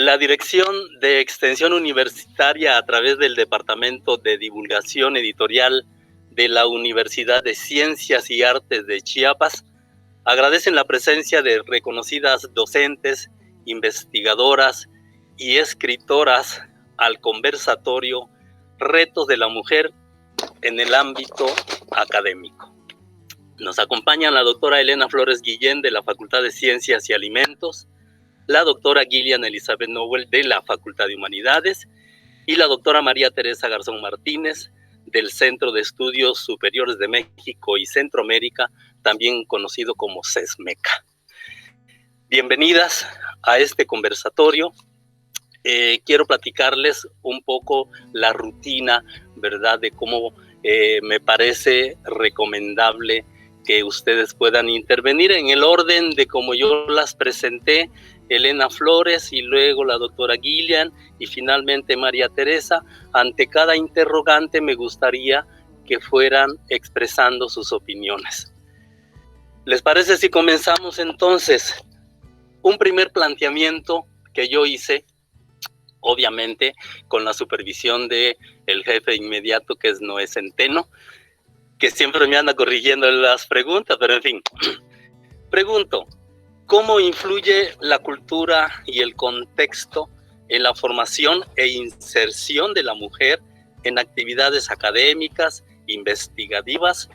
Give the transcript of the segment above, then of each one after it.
La Dirección de Extensión Universitaria, a través del Departamento de Divulgación Editorial de la Universidad de Ciencias y Artes de Chiapas, agradecen la presencia de reconocidas docentes, investigadoras y escritoras al conversatorio Retos de la Mujer en el ámbito académico. Nos acompañan la doctora Elena Flores Guillén de la Facultad de Ciencias y Alimentos, la doctora Gillian Elizabeth Nowell de la Facultad de Humanidades y la doctora María Teresa Garzón Martínez del Centro de Estudios Superiores de México y Centroamérica, también conocido como CESMECA. Bienvenidas a este conversatorio. Quiero platicarles un poco la rutina, ¿verdad?, de cómo me parece recomendable que ustedes puedan intervenir en el orden de como yo las presenté, Elena Flores y luego la doctora Gillian y finalmente María Teresa. Ante cada interrogante me gustaría que fueran expresando sus opiniones. ¿Les parece si comenzamos entonces? Un primer planteamiento que yo hice, obviamente con la supervisión de el jefe inmediato, que es Noé Centeno, que siempre me anda corrigiendo las preguntas, pero en fin. Pregunto, ¿cómo influye la cultura y el contexto en la formación e inserción de la mujer en actividades académicas, investigativas,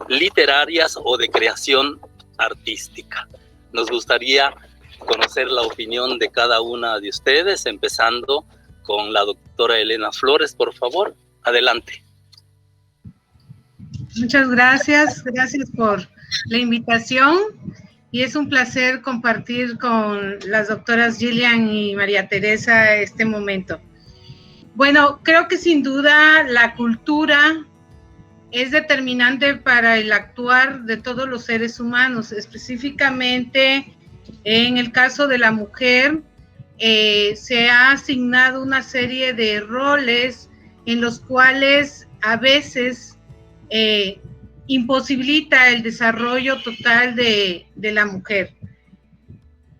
literarias o de creación artística? Nos gustaría conocer la opinión de cada una de ustedes, empezando con la doctora Elena Flores, por favor. Adelante. Muchas gracias por la invitación y es un placer compartir con las doctoras Gillian y María Teresa este momento. Bueno, creo que sin duda la cultura es determinante para el actuar de todos los seres humanos, específicamente en el caso de la mujer. Se ha asignado una serie de roles en los cuales a veces imposibilita el desarrollo total de la mujer.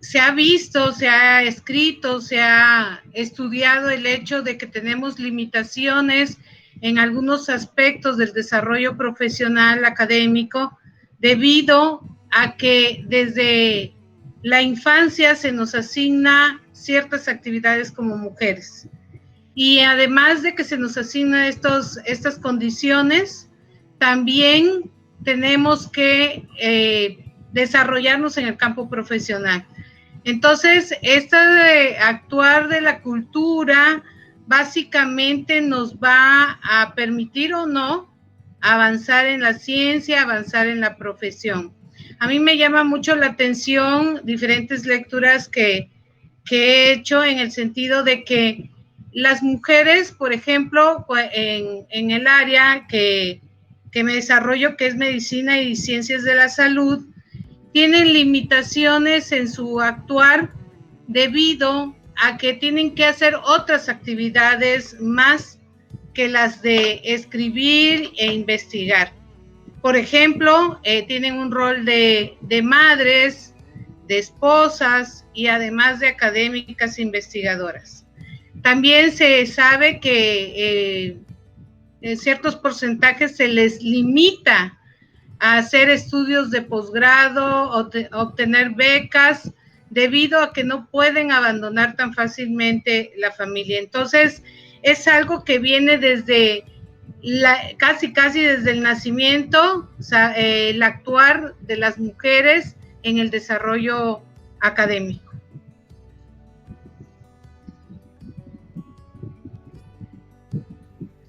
Se ha visto, se ha escrito, se ha estudiado el hecho de que tenemos limitaciones en algunos aspectos del desarrollo profesional académico debido a que desde la infancia se nos asigna ciertas actividades como mujeres. Y además de que se nos asignan estas condiciones, también tenemos que desarrollarnos en el campo profesional. Entonces, de actuar de la cultura básicamente nos va a permitir o no avanzar en la ciencia, avanzar en la profesión. A mí me llama mucho la atención diferentes lecturas que he hecho en el sentido de que las mujeres, por ejemplo, en el área que me desarrollo, que es medicina y ciencias de la salud, tienen limitaciones en su actuar debido a que tienen que hacer otras actividades más que las de escribir e investigar. Por ejemplo, tienen un rol de madres, de esposas y además de académicas investigadoras. También se sabe que en ciertos porcentajes se les limita a hacer estudios de posgrado o obtener becas debido a que no pueden abandonar tan fácilmente la familia. Entonces, es algo que viene desde casi desde el nacimiento, o sea, el actuar de las mujeres en el desarrollo académico.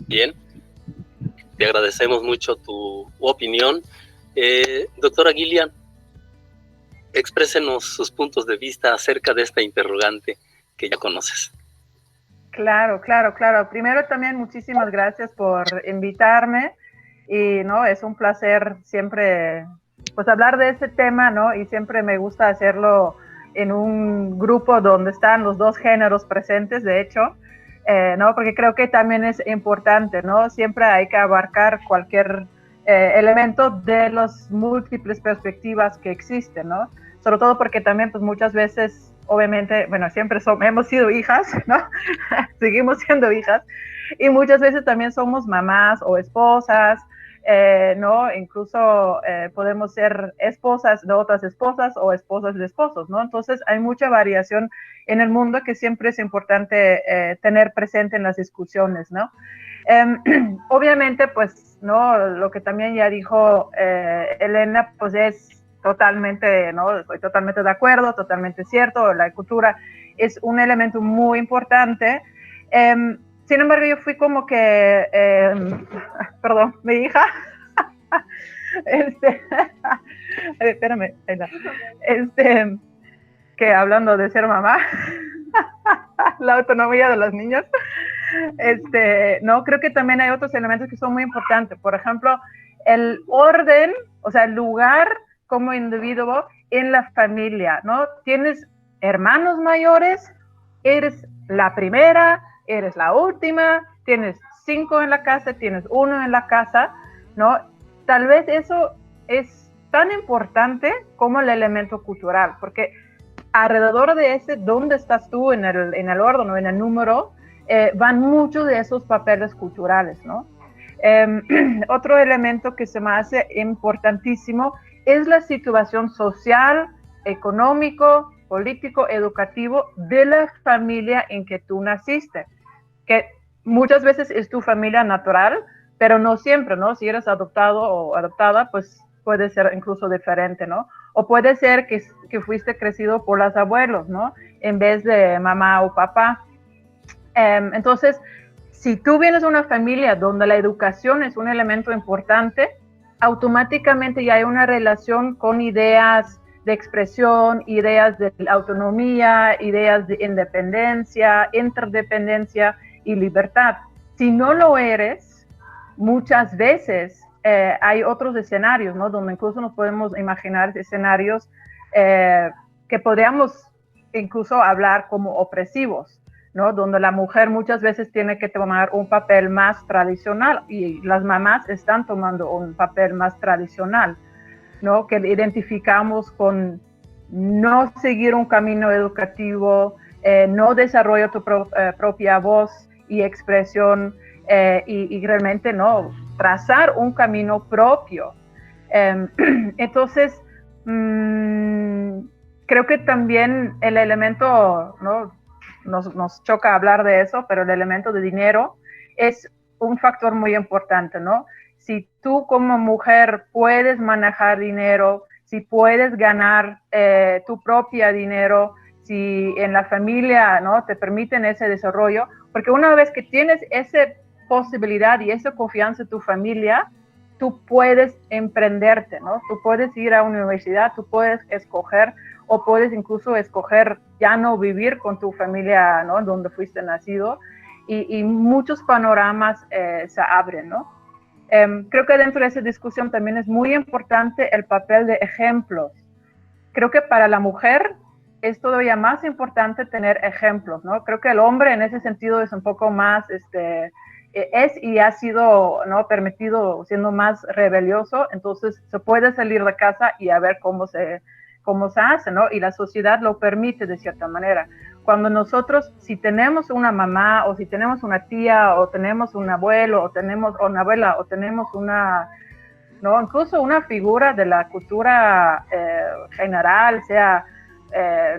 Bien, te agradecemos mucho tu opinión. Doctora Gillian, exprésenos sus puntos de vista acerca de esta interrogante que ya conoces. Claro. Primero también muchísimas gracias por invitarme y es un placer siempre pues hablar de este tema, ¿no? Y siempre me gusta hacerlo en un grupo donde están los dos géneros presentes, de hecho, ¿no? Porque creo que también es importante, ¿no? Siempre hay que abarcar cualquier elemento de las múltiples perspectivas que existen, ¿no? Sobre todo porque también pues muchas veces obviamente, bueno, siempre hemos sido hijas, ¿no? Seguimos siendo hijas, y muchas veces también somos mamás o esposas, ¿no? Incluso podemos ser esposas de otras esposas o esposas de esposos, ¿no? Entonces hay mucha variación en el mundo que siempre es importante tener presente en las discusiones, ¿no? Obviamente, pues, ¿no? Lo que también ya dijo Elena, pues es totalmente, ¿no? Estoy totalmente de acuerdo, totalmente cierto. La cultura es un elemento muy importante. Sin embargo, yo fui como que, perdón, mi hija, espérame, que hablando de ser mamá, la autonomía de los niños, no, creo que también hay otros elementos que son muy importantes. Por ejemplo, el orden, o sea, el lugar como individuo en la familia, ¿no? Tienes hermanos mayores, eres la primera, eres la última, tienes 5 en la casa, tienes 1 en la casa, ¿no? Tal vez eso es tan importante como el elemento cultural, porque alrededor de ese, ¿dónde estás tú en el orden o en el número? Van muchos de esos papeles culturales, ¿no? Otro elemento que se me hace importantísimo es la situación social, económico, político, educativo de la familia en que tú naciste, que muchas veces es tu familia natural, pero no siempre, ¿no? Si eres adoptado o adoptada, pues puede ser incluso diferente, ¿no? O puede ser que fuiste crecido por los abuelos, ¿no? En vez de mamá o papá. Entonces, si tú vienes de una familia donde la educación es un elemento importante, automáticamente ya hay una relación con ideas de expresión, ideas de autonomía, ideas de independencia, interdependencia y libertad. Si no lo eres, muchas veces hay otros escenarios, ¿no? Donde incluso nos podemos imaginar escenarios que podríamos incluso hablar como opresivos, ¿no? Donde la mujer muchas veces tiene que tomar un papel más tradicional y las mamás están tomando un papel más tradicional, ¿no? Que identificamos con no seguir un camino educativo, no desarrollar tu propia voz y expresión y realmente no trazar un camino propio. Entonces, creo que también el elemento, ¿no? Nos choca hablar de eso, pero el elemento de dinero es un factor muy importante, ¿no? Si tú como mujer puedes manejar dinero, si puedes ganar tu propio dinero, si en la familia, ¿no? Te permiten ese desarrollo, porque una vez que tienes esa posibilidad y esa confianza en tu familia, tú puedes emprenderte, ¿no? Tú puedes ir a una universidad, tú puedes escoger o puedes incluso escoger ya no vivir con tu familia, ¿no? Donde fuiste nacido y muchos panoramas se abren, ¿no? Creo que dentro de esa discusión también es muy importante el papel de ejemplos. Creo que para la mujer es todavía más importante tener ejemplos, ¿no? Creo que el hombre en ese sentido es un poco más, es y ha sido, ¿no? Permitido siendo más rebelioso, entonces se puede salir de casa y a ver cómo se hace, ¿no? Y la sociedad lo permite de cierta manera. Cuando nosotros, si tenemos una mamá o si tenemos una tía o tenemos un abuelo o tenemos una abuela o tenemos una, ¿no? Incluso una figura de la cultura general, sea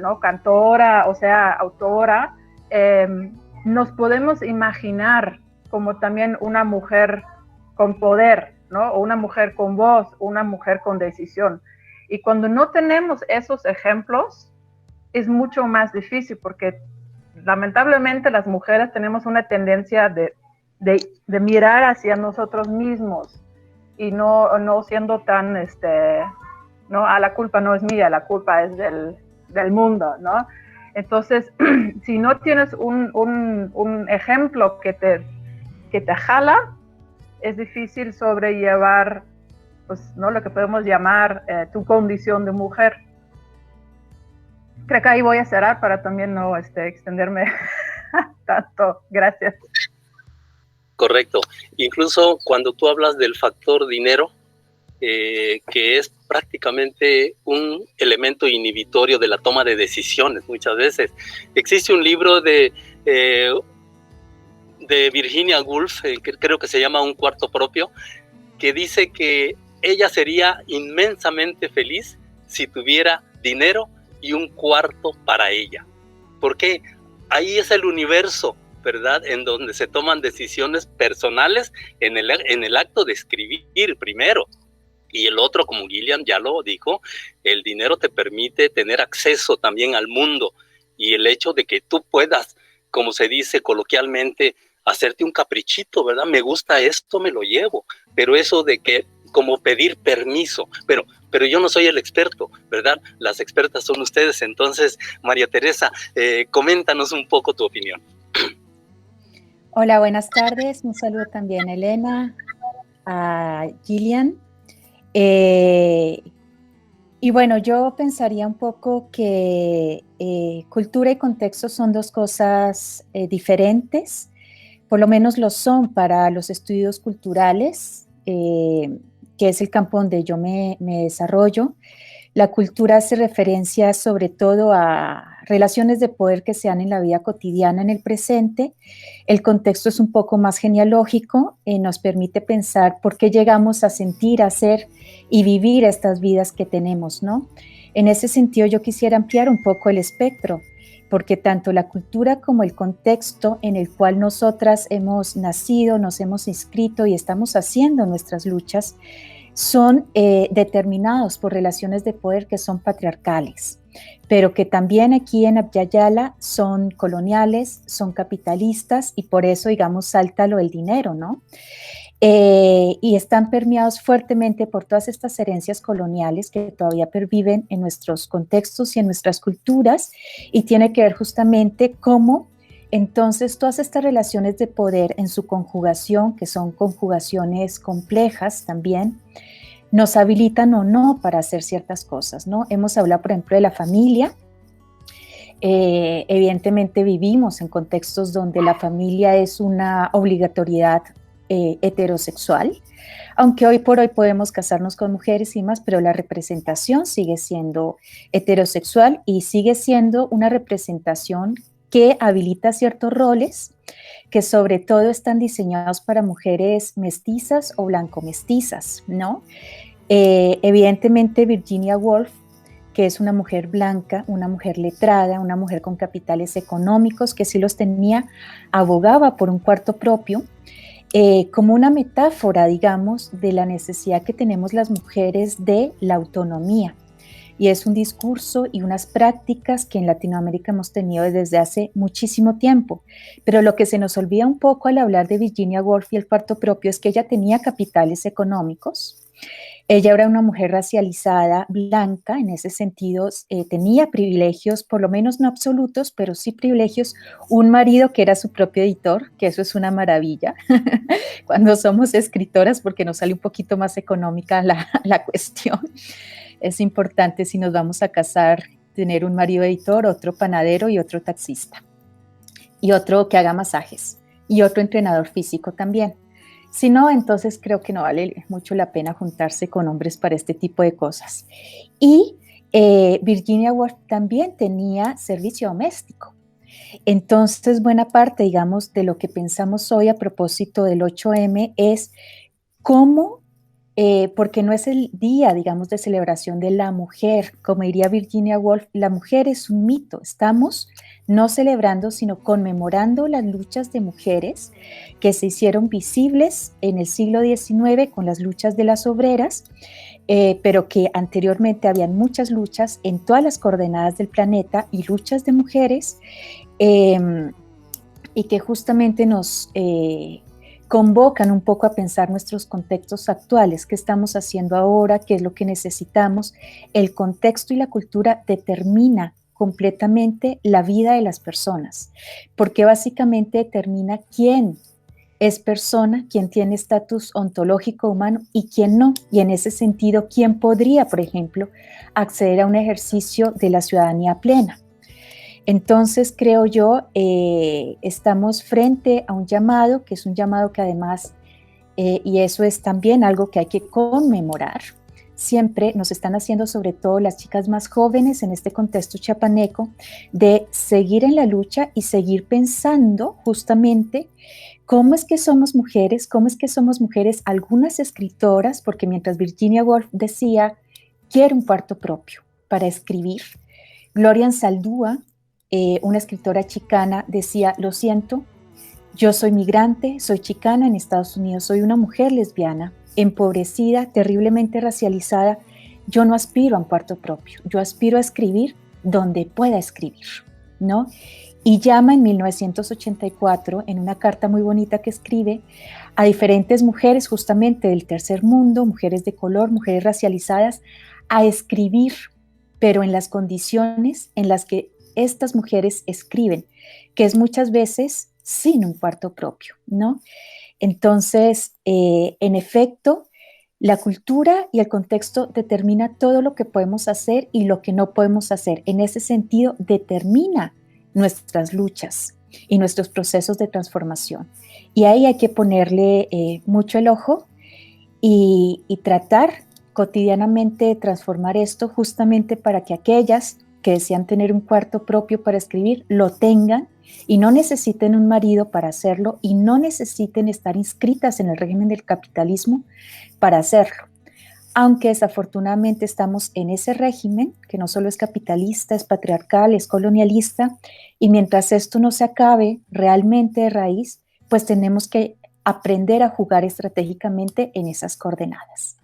¿no? cantora o sea autora, nos podemos imaginar como también una mujer con poder, ¿no? O una mujer con voz, una mujer con decisión. Y cuando no tenemos esos ejemplos, es mucho más difícil porque lamentablemente las mujeres tenemos una tendencia de mirar hacia nosotros mismos y no siendo tan, no, la culpa no es mía, la culpa es del mundo, ¿no? Entonces, si no tienes un ejemplo que te jala, es difícil sobrellevar, pues, ¿no? Lo que podemos llamar tu condición de mujer. Creo que ahí voy a cerrar para también no extenderme tanto. Gracias. Correcto. Incluso cuando tú hablas del factor dinero, que es prácticamente un elemento inhibitorio de la toma de decisiones muchas veces. Existe un libro de Virginia Woolf, que creo que se llama Un cuarto propio, que dice que ella sería inmensamente feliz si tuviera dinero y un cuarto para ella. Porque ahí es el universo, ¿verdad? En donde se toman decisiones personales en el acto de escribir primero. Y el otro, como Gillian ya lo dijo, el dinero te permite tener acceso también al mundo. Y el hecho de que tú puedas, como se dice coloquialmente, hacerte un caprichito, ¿verdad? Me gusta esto, me lo llevo. Pero eso de que, como pedir permiso, pero yo no soy el experto, ¿verdad? Las expertas son ustedes. Entonces, María Teresa, coméntanos un poco tu opinión. Hola, buenas tardes. Un saludo también a Elena, a Gillian. Y bueno, yo pensaría un poco que cultura y contexto son dos cosas diferentes, por lo menos lo son para los estudios culturales, que es el campo donde yo me desarrollo. La cultura hace referencia sobre todo a relaciones de poder que se dan en la vida cotidiana en el presente. El contexto es un poco más genealógico, nos permite pensar por qué llegamos a sentir, a ser y vivir estas vidas que tenemos, ¿no? En ese sentido, yo quisiera ampliar un poco el espectro, porque tanto la cultura como el contexto en el cual nosotras hemos nacido, nos hemos inscrito y estamos haciendo nuestras luchas, son determinados por relaciones de poder que son patriarcales, pero que también aquí en Abya Yala son coloniales, son capitalistas y por eso, digamos, salta lo del dinero, ¿no? Y están permeados fuertemente por todas estas herencias coloniales que todavía perviven en nuestros contextos y en nuestras culturas, y tiene que ver justamente cómo entonces todas estas relaciones de poder en su conjugación, que son conjugaciones complejas también, nos habilitan o no para hacer ciertas cosas, ¿no? Hemos hablado, por ejemplo, de la familia. Evidentemente vivimos en contextos donde la familia es una obligatoriedad heterosexual, aunque hoy por hoy podemos casarnos con mujeres y más, pero la representación sigue siendo heterosexual y sigue siendo una representación que habilita ciertos roles que sobre todo están diseñados para mujeres mestizas o blanco-mestizas, ¿no? Evidentemente Virginia Woolf, que es una mujer blanca, una mujer letrada, una mujer con capitales económicos, que sí los tenía, abogaba por un cuarto propio, como una metáfora, digamos, de la necesidad que tenemos las mujeres de la autonomía. Y es un discurso y unas prácticas que en Latinoamérica hemos tenido desde hace muchísimo tiempo. Pero lo que se nos olvida un poco al hablar de Virginia Woolf y el cuarto propio es que ella tenía capitales económicos. Ella era una mujer racializada, blanca, en ese sentido tenía privilegios, por lo menos no absolutos, pero sí privilegios. Un marido que era su propio editor, que eso es una maravilla, cuando somos escritoras, porque nos sale un poquito más económica la cuestión. Es importante, si nos vamos a casar, tener un marido editor, otro panadero y otro taxista. Y otro que haga masajes. Y otro entrenador físico también. Si no, entonces creo que no vale mucho la pena juntarse con hombres para este tipo de cosas. Y Virginia Woolf también tenía servicio doméstico. Entonces, buena parte, digamos, de lo que pensamos hoy a propósito del 8M es cómo, porque no es el día, digamos, de celebración de la mujer, como diría Virginia Woolf, la mujer es un mito. Estamos no celebrando, sino conmemorando las luchas de mujeres que se hicieron visibles en el siglo XIX con las luchas de las obreras, pero que anteriormente habían muchas luchas en todas las coordenadas del planeta y luchas de mujeres, y que justamente nos convocan un poco a pensar nuestros contextos actuales, qué estamos haciendo ahora, qué es lo que necesitamos. El contexto y la cultura determina completamente la vida de las personas, porque básicamente determina quién es persona, quién tiene estatus ontológico humano y quién no. Y en ese sentido, quién podría, por ejemplo, acceder a un ejercicio de la ciudadanía plena. Entonces, creo yo, estamos frente a un llamado, que es un llamado que además, y eso es también algo que hay que conmemorar, siempre nos están haciendo, sobre todo las chicas más jóvenes en este contexto chiapaneco, de seguir en la lucha y seguir pensando justamente cómo es que somos mujeres, algunas escritoras, porque mientras Virginia Woolf decía, quiero un cuarto propio para escribir, Gloria Anzaldúa, una escritora chicana, decía, lo siento, yo soy migrante, soy chicana en Estados Unidos, soy una mujer lesbiana, empobrecida, terriblemente racializada, yo no aspiro a un cuarto propio, yo aspiro a escribir donde pueda escribir, ¿no? Y llama en 1984, en una carta muy bonita que escribe, a diferentes mujeres justamente del tercer mundo, mujeres de color, mujeres racializadas, a escribir, pero en las condiciones en las que estas mujeres escriben, que es muchas veces sin un cuarto propio, ¿no? Entonces, en efecto, la cultura y el contexto determina todo lo que podemos hacer y lo que no podemos hacer. En ese sentido, determina nuestras luchas y nuestros procesos de transformación. Y ahí hay que ponerle mucho el ojo y tratar cotidianamente de transformar esto justamente para que aquellas que desean tener un cuarto propio para escribir lo tengan y no necesiten un marido para hacerlo y no necesiten estar inscritas en el régimen del capitalismo para hacerlo. Aunque desafortunadamente estamos en ese régimen, que no solo es capitalista, es patriarcal, es colonialista, y mientras esto no se acabe realmente de raíz, pues tenemos que aprender a jugar estratégicamente en esas coordenadas.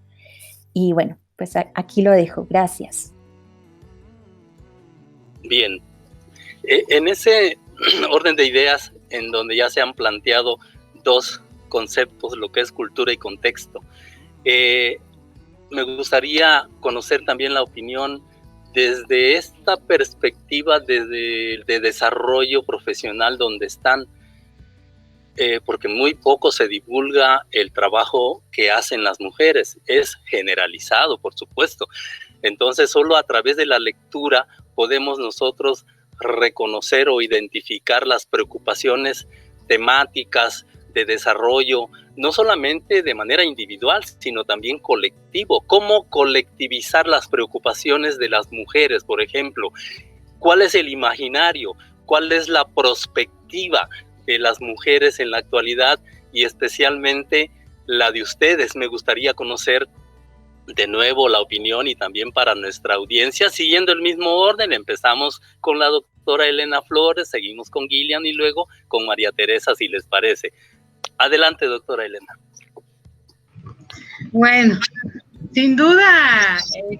Y bueno, pues aquí lo dejo. Gracias. Bien. En ese orden de ideas, en donde ya se han planteado dos conceptos, lo que es cultura y contexto, me gustaría conocer también la opinión desde esta perspectiva de desarrollo profesional donde están, porque muy poco se divulga el trabajo que hacen las mujeres, es generalizado, por supuesto. Entonces, solo a través de la lectura podemos nosotros reconocer o identificar las preocupaciones temáticas de desarrollo, no solamente de manera individual, sino también colectivo. ¿Cómo colectivizar las preocupaciones de las mujeres, por ejemplo? ¿Cuál es el imaginario? ¿Cuál es la perspectiva de las mujeres en la actualidad y especialmente la de ustedes? Me gustaría conocer de nuevo la opinión y también para nuestra audiencia, siguiendo el mismo orden. Empezamos con la doctora Elena Flores, seguimos con Gillian y luego con María Teresa, si les parece. Adelante, doctora Elena. Bueno, sin duda,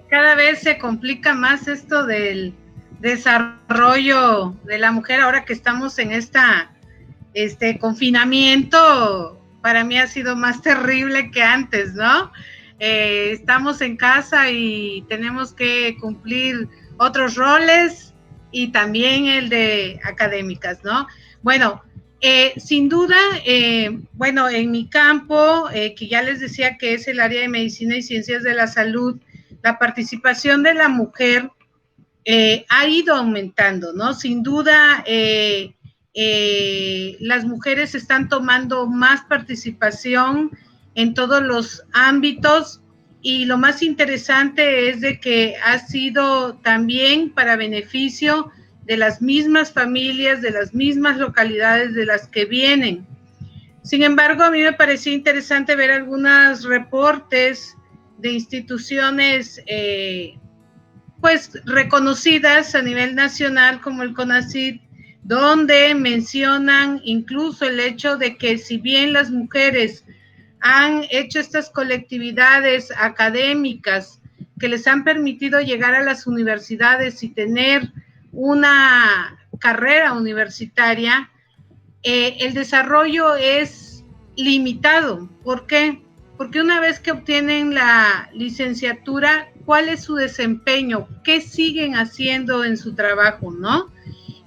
cada vez se complica más esto del desarrollo de la mujer ahora que estamos en este confinamiento. Para mí ha sido más terrible que antes, ¿no? Estamos en casa y tenemos que cumplir otros roles y también el de académicas, ¿no? Bueno, sin duda, bueno, en mi campo, que ya les decía que es el área de medicina y ciencias de la salud, la participación de la mujer ha ido aumentando, ¿no? Sin duda, las mujeres están tomando más participación en todos los ámbitos y lo más interesante es de que ha sido también para beneficio de las mismas familias, de las mismas localidades de las que vienen. Sin embargo, a mí me pareció interesante ver algunos reportes de instituciones pues reconocidas a nivel nacional como el CONACYT, donde mencionan incluso el hecho de que si bien las mujeres han hecho estas colectividades académicas que les han permitido llegar a las universidades y tener una carrera universitaria, el desarrollo es limitado. ¿Por qué? Porque una vez que obtienen la licenciatura, ¿cuál es su desempeño? ¿Qué siguen haciendo en su trabajo, no?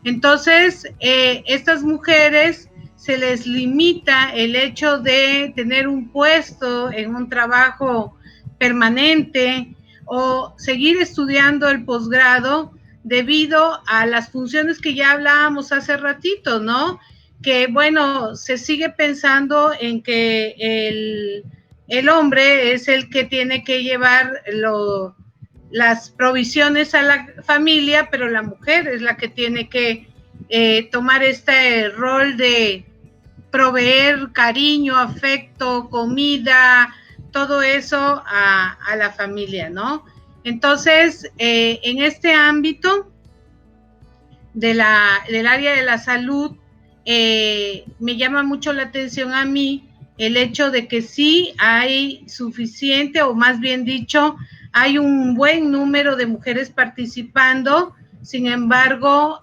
Entonces, estas mujeres se les limita el hecho de tener un puesto en un trabajo permanente o seguir estudiando el posgrado debido a las funciones que ya hablábamos hace ratito, ¿no? Que, bueno, se sigue pensando en que el hombre es el que tiene que llevar las provisiones a la familia, pero la mujer es la que tiene que tomar este rol de proveer cariño, afecto, comida, todo eso a la familia, ¿no? Entonces, en este ámbito del área de la salud, me llama mucho la atención a mí el hecho de que sí hay suficiente, o más bien dicho, hay un buen número de mujeres participando, sin embargo,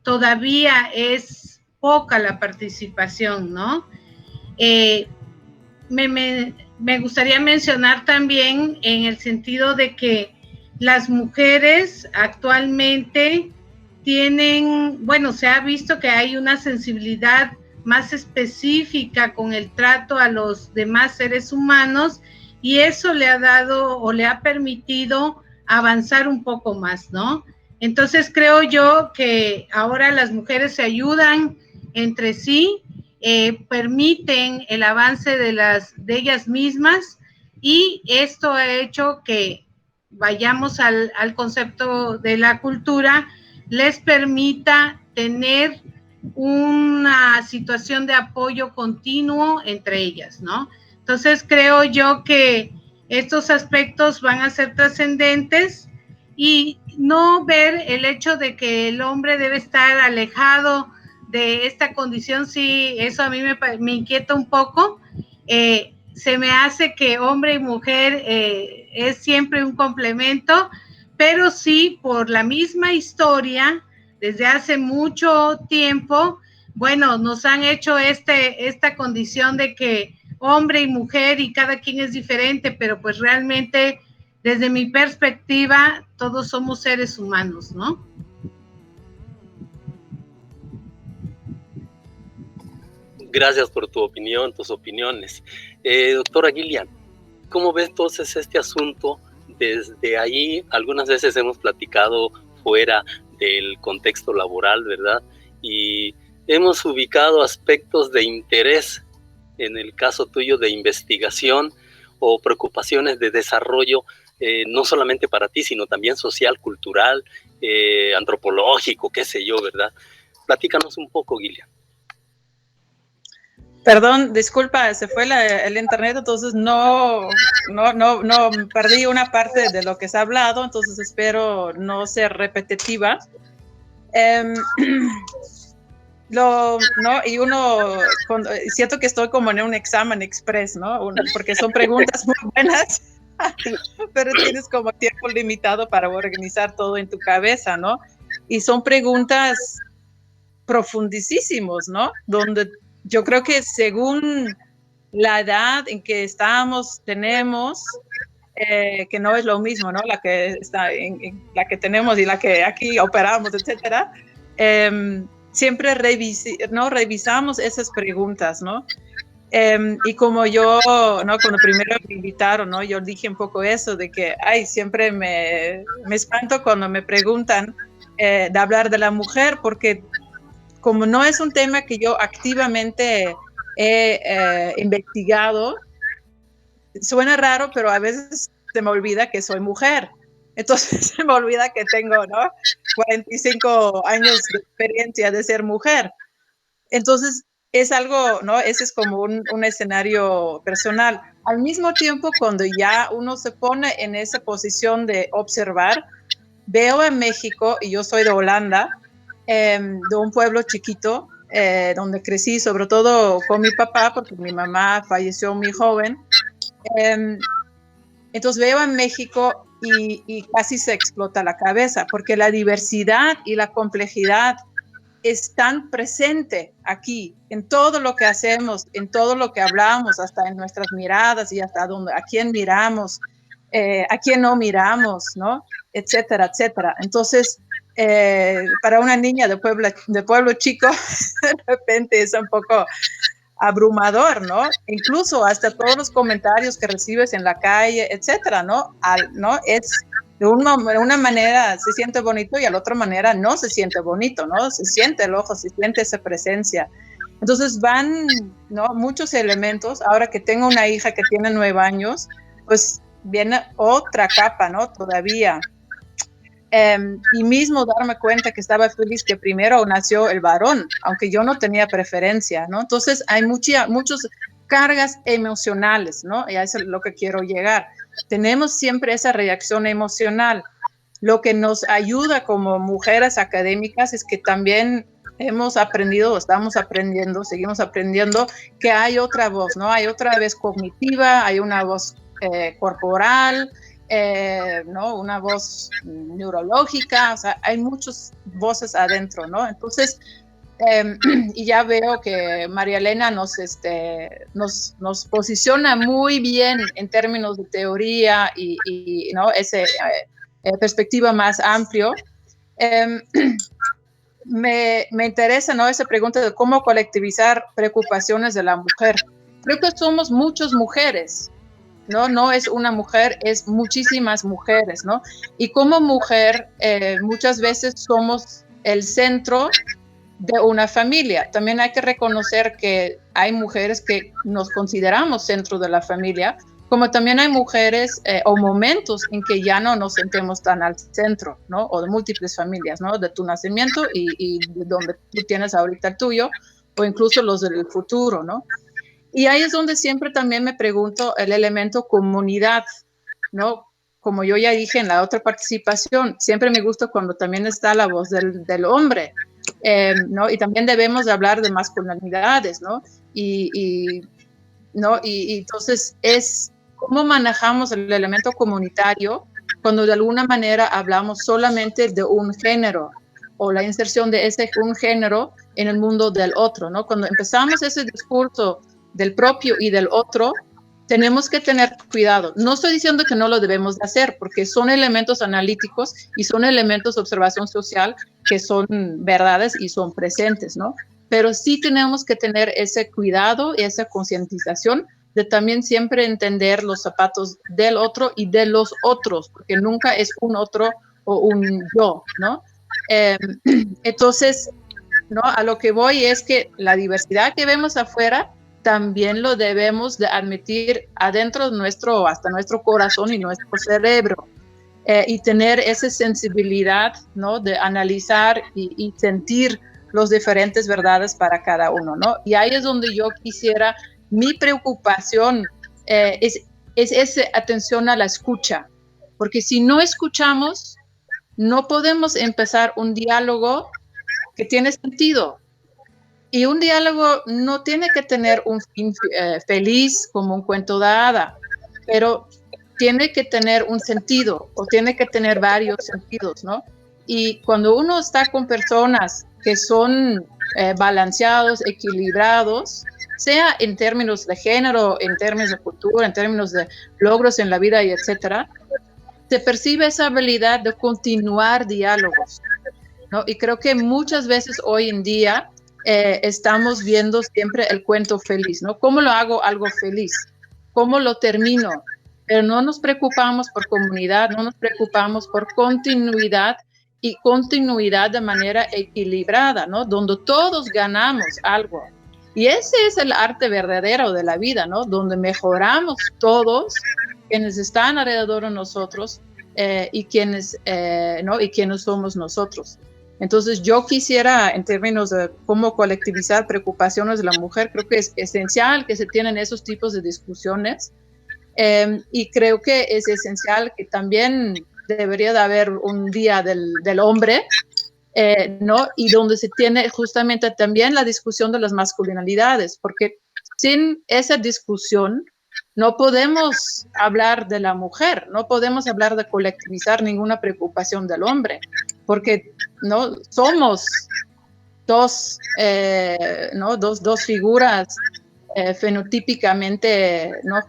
todavía es poca la participación, ¿no? Me gustaría mencionar también en el sentido de que las mujeres actualmente tienen, bueno, se ha visto que hay una sensibilidad más específica con el trato a los demás seres humanos, y eso le ha dado o le ha permitido avanzar un poco más, ¿no? Entonces creo yo que ahora las mujeres se ayudan entre sí, permiten el avance de ellas mismas, y esto ha hecho que vayamos al concepto de la cultura, les permita tener una situación de apoyo continuo entre ellas, ¿no? Entonces creo yo que estos aspectos van a ser trascendentes, y no ver el hecho de que el hombre debe estar alejado de esta condición, sí, eso a mí me inquieta un poco. Se me hace que hombre y mujer es siempre un complemento, pero sí, por la misma historia, desde hace mucho tiempo, bueno, nos han hecho esta condición de que hombre y mujer y cada quien es diferente, pero pues realmente, desde mi perspectiva, todos somos seres humanos, ¿no? Gracias por tu opinión, tus opiniones. Doctora Gillian, ¿cómo ves entonces este asunto? Desde ahí, algunas veces hemos platicado fuera del contexto laboral, ¿verdad? Y hemos ubicado aspectos de interés, en el caso tuyo, de investigación o preocupaciones de desarrollo, no solamente para ti, sino también social, cultural, antropológico, qué sé yo, ¿verdad? Platícanos un poco, Gillian. Perdón, disculpa, se fue el internet, entonces no perdí una parte de lo que se ha hablado, entonces espero no ser repetitiva. Y siento que estoy como en un examen express, ¿no? Porque son preguntas muy buenas, pero tienes como tiempo limitado para organizar todo en tu cabeza, ¿no? Y son preguntas profundísimos, ¿no? Donde yo creo que según la edad en que tenemos, que no es lo mismo, ¿no? La que está la que tenemos y la que aquí operamos, etcétera. Siempre revisamos esas preguntas, ¿no? Y como yo, ¿no? Cuando primero me invitaron, ¿no? Yo dije un poco eso de que, siempre me espanto cuando me preguntan de hablar de la mujer, porque como no es un tema que yo activamente he investigado, suena raro, pero a veces se me olvida que soy mujer. Entonces se me olvida que tengo, ¿no? 45 años de experiencia de ser mujer. Entonces es algo, ¿no? Ese es como un escenario personal. Al mismo tiempo, cuando ya uno se pone en esa posición de observar, veo en México, y yo soy de Holanda, de un pueblo chiquito, donde crecí, sobre todo con mi papá, porque mi mamá falleció muy joven. Entonces veo en México y casi se explota la cabeza, porque la diversidad y la complejidad es tan presente aquí, en todo lo que hacemos, en todo lo que hablamos, hasta en nuestras miradas y hasta a quién miramos, a quién no miramos, ¿no? Etcétera, etcétera. Entonces, para una niña de pueblo chico, de repente es un poco abrumador, ¿no? Incluso hasta todos los comentarios que recibes en la calle, etcétera, ¿no? Es de una manera se siente bonito y a la otra manera no se siente bonito, ¿no? Se siente el ojo, se siente esa presencia. Entonces van, ¿no?, muchos elementos. Ahora que tengo una hija que tiene 9 años, pues viene otra capa, ¿no? Todavía. Y mismo darme cuenta que estaba feliz que primero nació el varón, aunque yo no tenía preferencia, ¿no? Entonces hay muchas cargas emocionales, ¿no? Y a eso es lo que quiero llegar. Tenemos siempre esa reacción emocional. Lo que nos ayuda como mujeres académicas es que también hemos aprendido, estamos aprendiendo, seguimos aprendiendo que hay otra voz, ¿no? Hay otra voz cognitiva, hay una voz corporal, ¿no? Una voz neurológica, o sea, hay muchas voces adentro, ¿no? Entonces, y ya veo que María Elena nos posiciona muy bien en términos de teoría y ¿no?, ese perspectiva más amplio. Me interesa, ¿no?, esa pregunta de cómo colectivizar preocupaciones de la mujer. Creo que somos muchas mujeres, ¿no? No es una mujer, es muchísimas mujeres, ¿no? Y como mujer, muchas veces somos el centro de una familia. También hay que reconocer que hay mujeres que nos consideramos centro de la familia, como también hay mujeres o momentos en que ya no nos sentemos tan al centro, ¿no? O de múltiples familias, ¿no? De tu nacimiento y de donde tú tienes ahorita el tuyo, o incluso los del futuro, ¿no? Y ahí es donde siempre también me pregunto el elemento comunidad, ¿no? Como yo ya dije en la otra participación, siempre me gusta cuando también está la voz del hombre, ¿no? Y también debemos de hablar de masculinidades, ¿no? ¿no? Y entonces es cómo manejamos el elemento comunitario cuando de alguna manera hablamos solamente de un género o la inserción de ese un género en el mundo del otro, ¿no? Cuando empezamos ese discurso del propio y del otro, tenemos que tener cuidado. No estoy diciendo que no lo debemos de hacer, porque son elementos analíticos y son elementos de observación social que son verdades y son presentes, ¿no? Pero sí tenemos que tener ese cuidado y esa concientización de también siempre entender los zapatos del otro y de los otros, porque nunca es un otro o un yo, ¿no? Entonces, ¿no?, a lo que voy es que la diversidad que vemos afuera también lo debemos de admitir adentro de nuestro, hasta nuestro corazón y nuestro cerebro, y tener esa sensibilidad, ¿no?, de analizar y sentir las diferentes verdades para cada uno, ¿no? Y ahí es donde yo quisiera, mi preocupación es esa atención a la escucha, porque si no escuchamos, no podemos empezar un diálogo que tiene sentido. Y un diálogo no tiene que tener un fin feliz como un cuento de hada, pero tiene que tener un sentido o tiene que tener varios sentidos, ¿no? Y cuando uno está con personas que son balanceados, equilibrados, sea en términos de género, en términos de cultura, en términos de logros en la vida y etcétera, se percibe esa habilidad de continuar diálogos, ¿no? Y creo que muchas veces hoy en día estamos viendo siempre el cuento feliz, ¿no? ¿Cómo lo hago algo feliz? ¿Cómo lo termino? Pero no nos preocupamos por comunidad, no nos preocupamos por continuidad y continuidad de manera equilibrada, ¿no? Donde todos ganamos algo. Y ese es el arte verdadero de la vida, ¿no? Donde mejoramos todos quienes están alrededor de nosotros y quienes, ¿no?, y quienes somos nosotros. Entonces yo quisiera, en términos de cómo colectivizar preocupaciones de la mujer, creo que es esencial que se tienen esos tipos de discusiones y creo que es esencial que también debería de haber un día del hombre, ¿no? Y donde se tiene justamente también la discusión de las masculinidades, porque sin esa discusión no podemos hablar de la mujer, no podemos hablar de colectivizar ninguna preocupación del hombre, porque no somos dos, ¿no?, dos figuras fenotípicamente, ¿no?,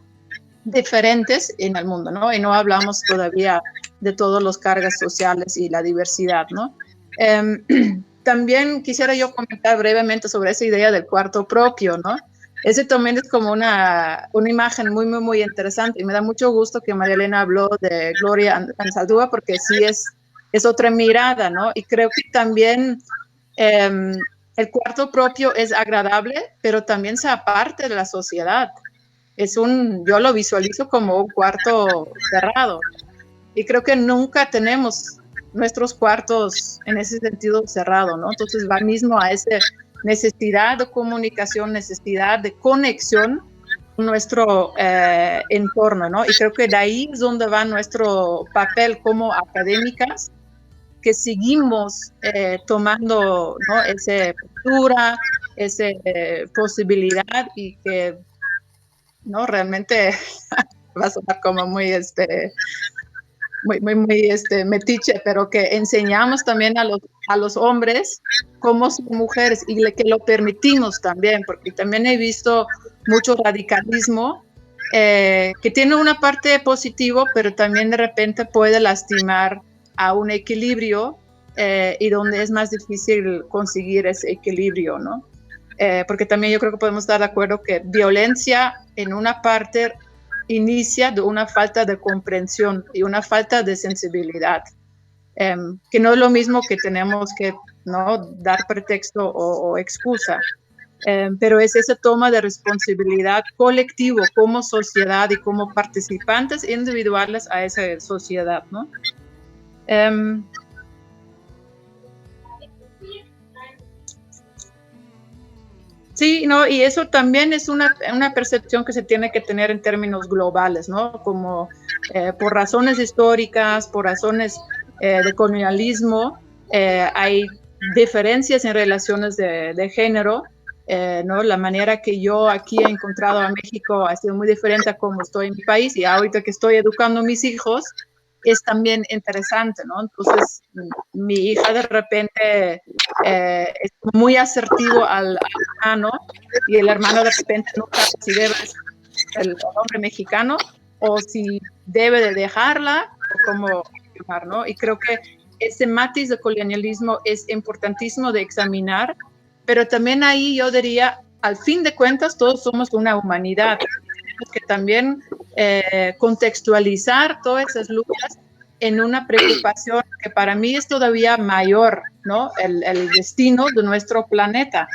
diferentes en el mundo, ¿no? Y no hablamos todavía de todas las cargas sociales y la diversidad, ¿no? También quisiera yo comentar brevemente sobre esa idea del cuarto propio, ¿no? Ese también es como una imagen muy, muy, muy interesante y me da mucho gusto que María Elena habló de Gloria Anzaldúa porque sí es otra mirada, ¿no? Y creo que también el cuarto propio es agradable, pero también se aparte de la sociedad. Yo lo visualizo como un cuarto cerrado. Y creo que nunca tenemos nuestros cuartos en ese sentido cerrado, ¿no? Entonces va mismo a esa necesidad de comunicación, necesidad de conexión con nuestro entorno, ¿no? Y creo que de ahí es donde va nuestro papel como académicas, que seguimos tomando, ¿no?, esa postura, esa posibilidad, y que, ¿no?, realmente va a sonar como muy metiche, pero que enseñamos también a los hombres cómo son mujeres, y que lo permitimos también, porque también he visto mucho radicalismo que tiene una parte positiva, pero también de repente puede lastimar a un equilibrio y donde es más difícil conseguir ese equilibrio, ¿no? Porque también yo creo que podemos estar de acuerdo que violencia en una parte inicia de una falta de comprensión y una falta de sensibilidad, que no es lo mismo que tenemos que, ¿no?, dar pretexto o excusa, pero es esa toma de responsabilidad colectivo como sociedad y como participantes individuales a esa sociedad, ¿no? Sí, no, y eso también es una percepción que se tiene que tener en términos globales, ¿no? Como por razones históricas, por razones de colonialismo, hay diferencias en relaciones de género, ¿no? La manera que yo aquí he encontrado a México ha sido muy diferente a cómo estoy en mi país, y ahorita que estoy educando a mis hijos es también interesante, ¿no? Entonces, mi hija de repente es muy asertivo al hermano, y el hermano de repente no sabe si debe ser el hombre mexicano o si debe de dejarla o cómo actuar, ¿no? Y creo que ese matiz de colonialismo es importantísimo de examinar, pero también ahí yo diría, al fin de cuentas, todos somos una humanidad. Tenemos que también contextualizar todas esas luchas en una preocupación que para mí es todavía mayor, ¿no? El destino de nuestro planeta,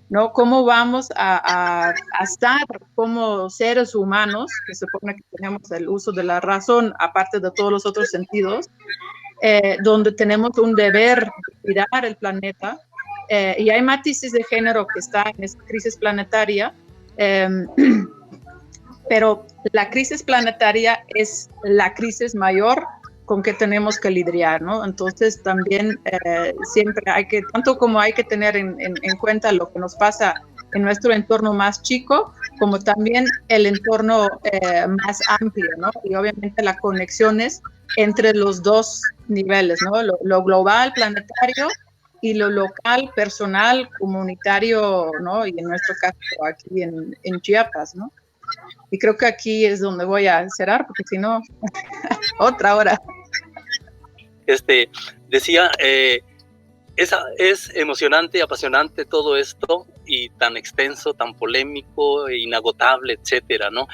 ¿no? ¿Cómo vamos a estar como seres humanos, que se supone que tenemos el uso de la razón, aparte de todos los otros sentidos, donde tenemos un deber de cuidar el planeta, y hay matices de género que está en esta crisis planetaria, pero la crisis planetaria es la crisis mayor con que tenemos que lidiar, ¿no? Entonces también siempre hay que, tanto como hay que tener en cuenta lo que nos pasa en nuestro entorno más chico, como también el entorno más amplio, ¿no? Y obviamente las conexiones entre los dos niveles, ¿no? Lo global, planetario, y lo local, personal, comunitario, ¿no? Y en nuestro caso aquí en Chiapas, ¿no? Y creo que aquí es donde voy a cerrar, porque si no, otra hora. Decía, es emocionante y apasionante todo esto, y tan extenso, tan polémico, inagotable, etcétera, ¿no?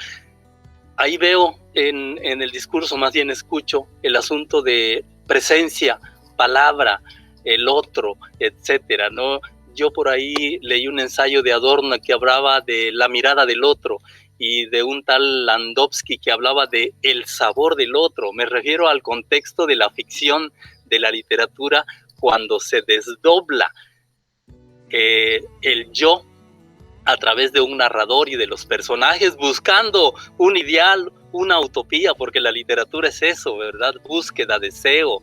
Ahí veo en el discurso, más bien escucho el asunto de presencia, palabra, el otro, etcétera, ¿no? Yo por ahí leí un ensayo de Adorno que hablaba de la mirada del otro, y de un tal Landowski que hablaba de el sabor del otro. Me refiero al contexto de la ficción, de la literatura, cuando se desdobla el yo a través de un narrador y de los personajes, buscando un ideal, una utopía, porque la literatura es eso, ¿verdad? Búsqueda, deseo,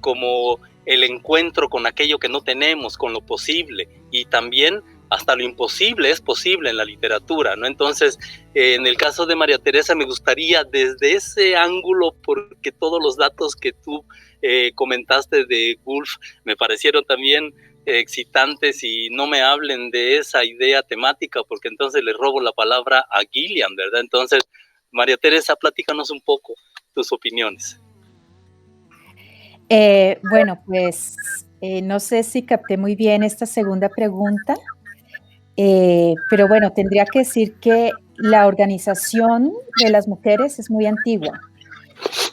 como el encuentro con aquello que no tenemos, con lo posible, y también hasta lo imposible es posible en la literatura, ¿no? Entonces, en el caso de María Teresa, me gustaría desde ese ángulo, porque todos los datos que tú comentaste de Woolf me parecieron también excitantes, y no me hablen de esa idea temática, porque entonces le robo la palabra a Gillian, ¿verdad? Entonces, María Teresa, platícanos un poco tus opiniones. Bueno, pues no sé si capté muy bien esta segunda pregunta. Pero bueno, tendría que decir que la organización de las mujeres es muy antigua.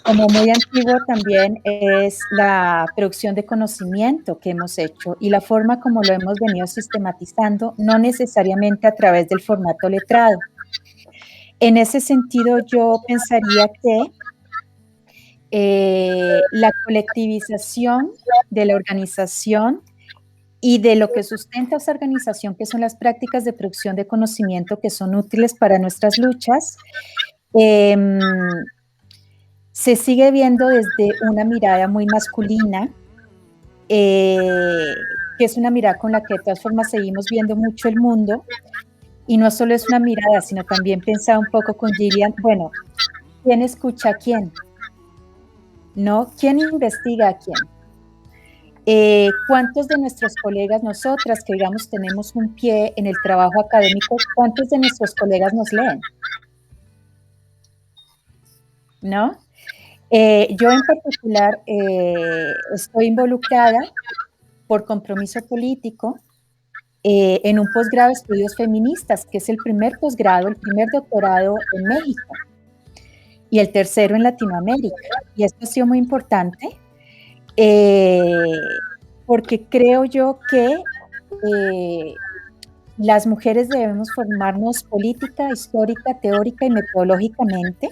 como muy antiguo también es la producción de conocimiento que hemos hecho y la forma como lo hemos venido sistematizando, no necesariamente a través del formato letrado. En ese sentido, yo pensaría que la colectivización de la organización y de lo que sustenta esa organización, que son las prácticas de producción de conocimiento que son útiles para nuestras luchas, se sigue viendo desde una mirada muy masculina, que es una mirada con la que de todas formas seguimos viendo mucho el mundo, y no solo es una mirada, sino también pensaba un poco con Gillian, bueno, ¿quién escucha a quién? ¿No? ¿Quién investiga a quién? ¿Cuántos de nuestros colegas, nosotras, que digamos tenemos un pie en el trabajo académico, cuántos de nuestros colegas nos leen? ¿No? Yo en particular estoy involucrada por compromiso político en un posgrado de estudios feministas, que es el primer posgrado, el primer doctorado en México y el tercero en Latinoamérica. Y esto ha sido muy importante porque creo yo que las mujeres debemos formarnos política, histórica, teórica y metodológicamente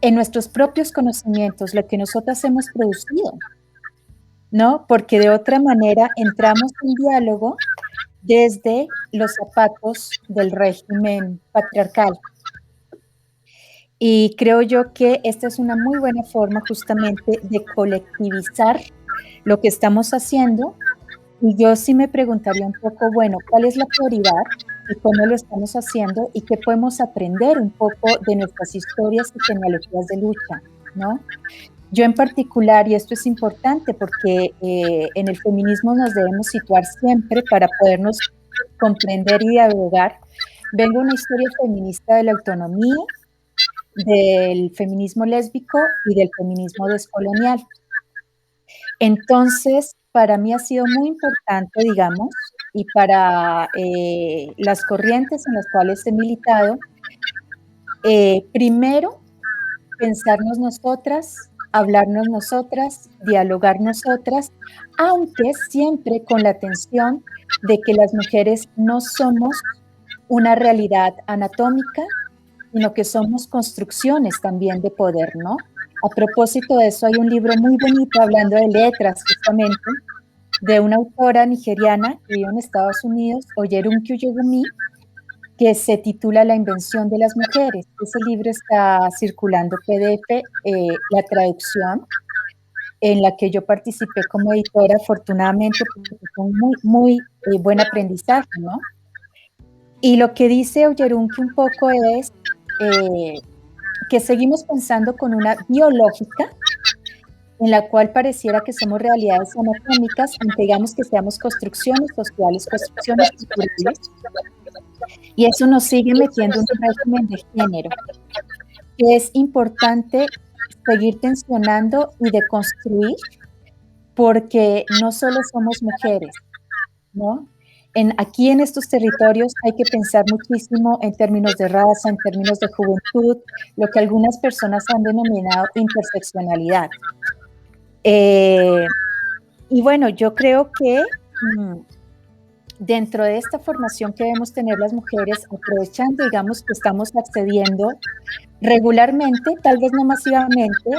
en nuestros propios conocimientos, lo que nosotras hemos producido, ¿no? Porque de otra manera entramos en diálogo desde los zapatos del régimen patriarcal. Y creo yo que esta es una muy buena forma justamente de colectivizar lo que estamos haciendo. Y yo sí me preguntaría un poco, bueno, ¿cuál es la prioridad y cómo lo estamos haciendo y qué podemos aprender un poco de nuestras historias y genealogías de lucha, ¿no? Yo en particular, y esto es importante porque en el feminismo nos debemos situar siempre para podernos comprender y dialogar, vengo de una historia feminista de la autonomía, del feminismo lésbico y del feminismo descolonial. Entonces, para mí ha sido muy importante, digamos, y para las corrientes en las cuales he militado, primero, pensarnos nosotras, hablarnos nosotras, dialogar nosotras, aunque siempre con la atención de que las mujeres no somos una realidad anatómica, sino que somos construcciones también de poder, ¿no? A propósito de eso, hay un libro muy bonito hablando de letras, justamente, de una autora nigeriana que vive en Estados Unidos, Oyerunki Oyegumi, que se titula La invención de las mujeres. Ese libro está circulando PDF, la traducción, en la que yo participé como editora, afortunadamente, porque fue un muy buen aprendizaje, ¿no? Y lo que dice Oyerunki un poco es que seguimos pensando con una biológica en la cual pareciera que somos realidades anatómicas, aunque digamos que seamos construcciones sociales, construcciones culturales, y eso nos sigue metiendo en un régimen de género, que es importante seguir tensionando y deconstruir, porque no solo somos mujeres, ¿no? Aquí en estos territorios hay que pensar muchísimo en términos de raza, en términos de juventud, lo que algunas personas han denominado interseccionalidad. Y bueno, yo creo que dentro de esta formación que debemos tener las mujeres, aprovechando, digamos, que estamos accediendo regularmente, tal vez no masivamente,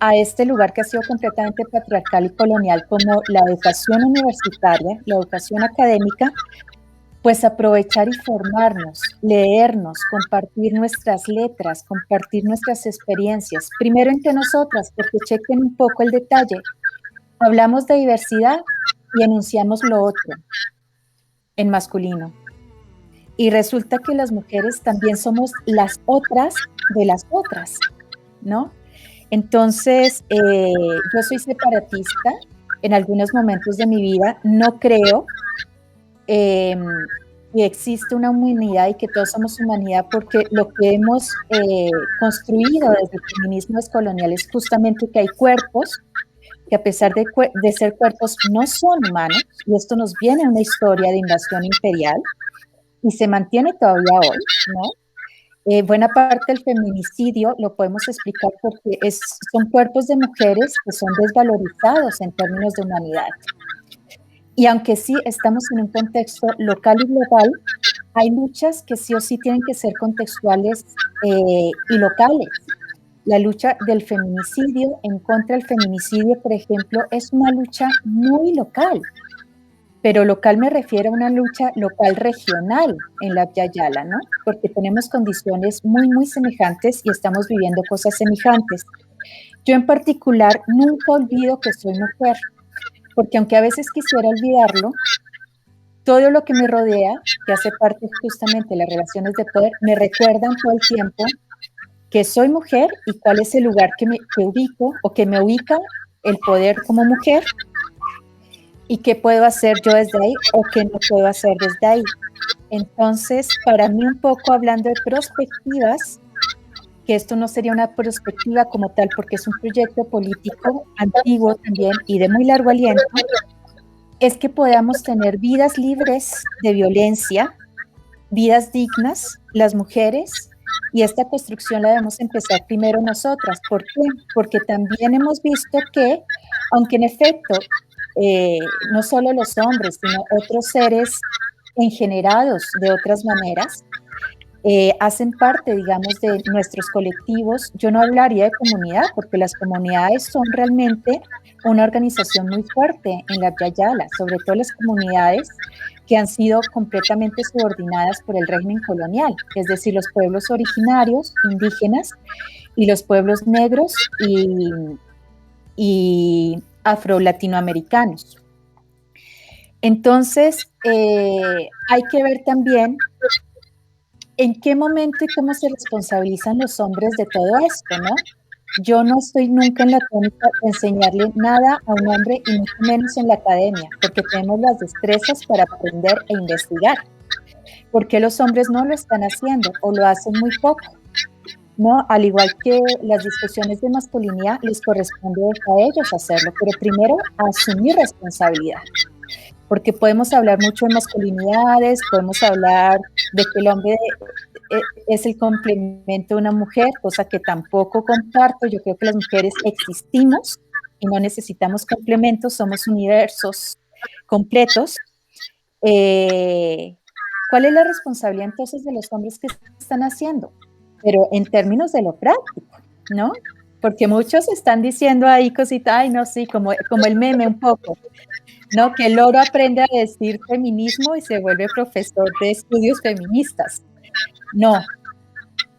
a este lugar que ha sido completamente patriarcal y colonial como la educación universitaria, la educación académica, pues aprovechar y formarnos, leernos, compartir nuestras letras, compartir nuestras experiencias, primero entre nosotras, porque chequen un poco el detalle. Hablamos de diversidad y enunciamos lo otro en masculino. Y resulta que las mujeres también somos las otras de las otras, ¿no? Entonces, yo soy separatista en algunos momentos de mi vida, no creo que existe una humanidad y que todos somos humanidad, porque lo que hemos construido desde el feminismo descolonial es justamente que hay cuerpos que a pesar de ser cuerpos no son humanos, y esto nos viene en una historia de invasión imperial y se mantiene todavía hoy, ¿no? Buena parte del feminicidio lo podemos explicar porque son cuerpos de mujeres que son desvalorizados en términos de humanidad. Y aunque sí estamos en un contexto local y global, hay luchas que sí o sí tienen que ser contextuales y locales. La lucha del feminicidio en contra del feminicidio, por ejemplo, es una lucha muy local. Pero local me refiero a una lucha local regional en la Abya Yala, ¿no? Porque tenemos condiciones muy, muy semejantes y estamos viviendo cosas semejantes. Yo en particular nunca olvido que soy mujer, porque aunque a veces quisiera olvidarlo, todo lo que me rodea, que hace parte justamente de las relaciones de poder, me recuerdan todo el tiempo que soy mujer y cuál es el lugar que ubico o que me ubica el poder como mujer y qué puedo hacer yo desde ahí o qué no puedo hacer desde ahí. Entonces, para mí un poco hablando de perspectivas, que esto no sería una perspectiva como tal porque es un proyecto político antiguo también y de muy largo aliento, es que podamos tener vidas libres de violencia, vidas dignas, las mujeres, y esta construcción la debemos empezar primero nosotras. ¿Por qué? Porque también hemos visto que, aunque en efecto, no solo los hombres, sino otros seres engenerados de otras maneras, hacen parte, digamos, de nuestros colectivos. Yo no hablaría de comunidad, porque las comunidades son realmente una organización muy fuerte en la Abya Yala, sobre todo las comunidades que han sido completamente subordinadas por el régimen colonial, es decir, los pueblos originarios, indígenas, y los pueblos negros y afro-latinoamericanos. Entonces, hay que ver también en qué momento y cómo se responsabilizan los hombres de todo esto, ¿no? Yo no estoy nunca en la tónica de enseñarle nada a un hombre y mucho menos en la academia, porque tenemos las destrezas para aprender e investigar. ¿Por qué los hombres no lo están haciendo o lo hacen muy poco? ¿No? Al igual que las discusiones de masculinidad, les corresponde a ellos hacerlo, pero primero asumir responsabilidad. Porque podemos hablar mucho de masculinidades, podemos hablar de que el hombre es el complemento de una mujer, cosa que tampoco comparto. Yo creo que las mujeres existimos y no necesitamos complementos, somos universos completos. ¿Cuál es la responsabilidad entonces de los hombres que están haciendo? Pero en términos de lo práctico, ¿no? Porque muchos están diciendo ahí cositas, ay, no, sí, como el meme un poco, ¿no? Que el loro aprende a decir feminismo y se vuelve profesor de estudios feministas. No.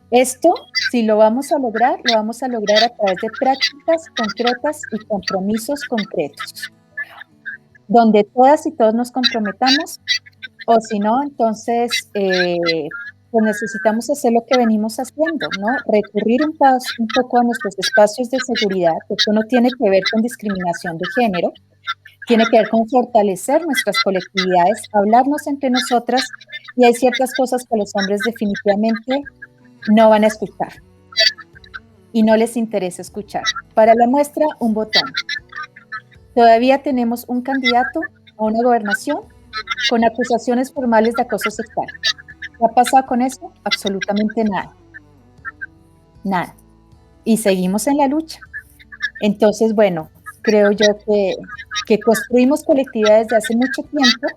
Esto, si lo vamos a lograr a través de prácticas concretas y compromisos concretos, donde todas y todos nos comprometamos, o si no, entonces, pues necesitamos hacer lo que venimos haciendo, ¿no? Recurrir un poco a nuestros espacios de seguridad, que esto no tiene que ver con discriminación de género, tiene que ver con fortalecer nuestras colectividades, hablarnos entre nosotras, y hay ciertas cosas que los hombres definitivamente no van a escuchar y no les interesa escuchar. Para la muestra, un botón. Todavía tenemos un candidato a una gobernación con acusaciones formales de acoso sexual. ¿Qué ha pasado con eso? Absolutamente nada. Nada. Y seguimos en la lucha. Entonces, bueno, creo yo que construimos colectividades de hace mucho tiempo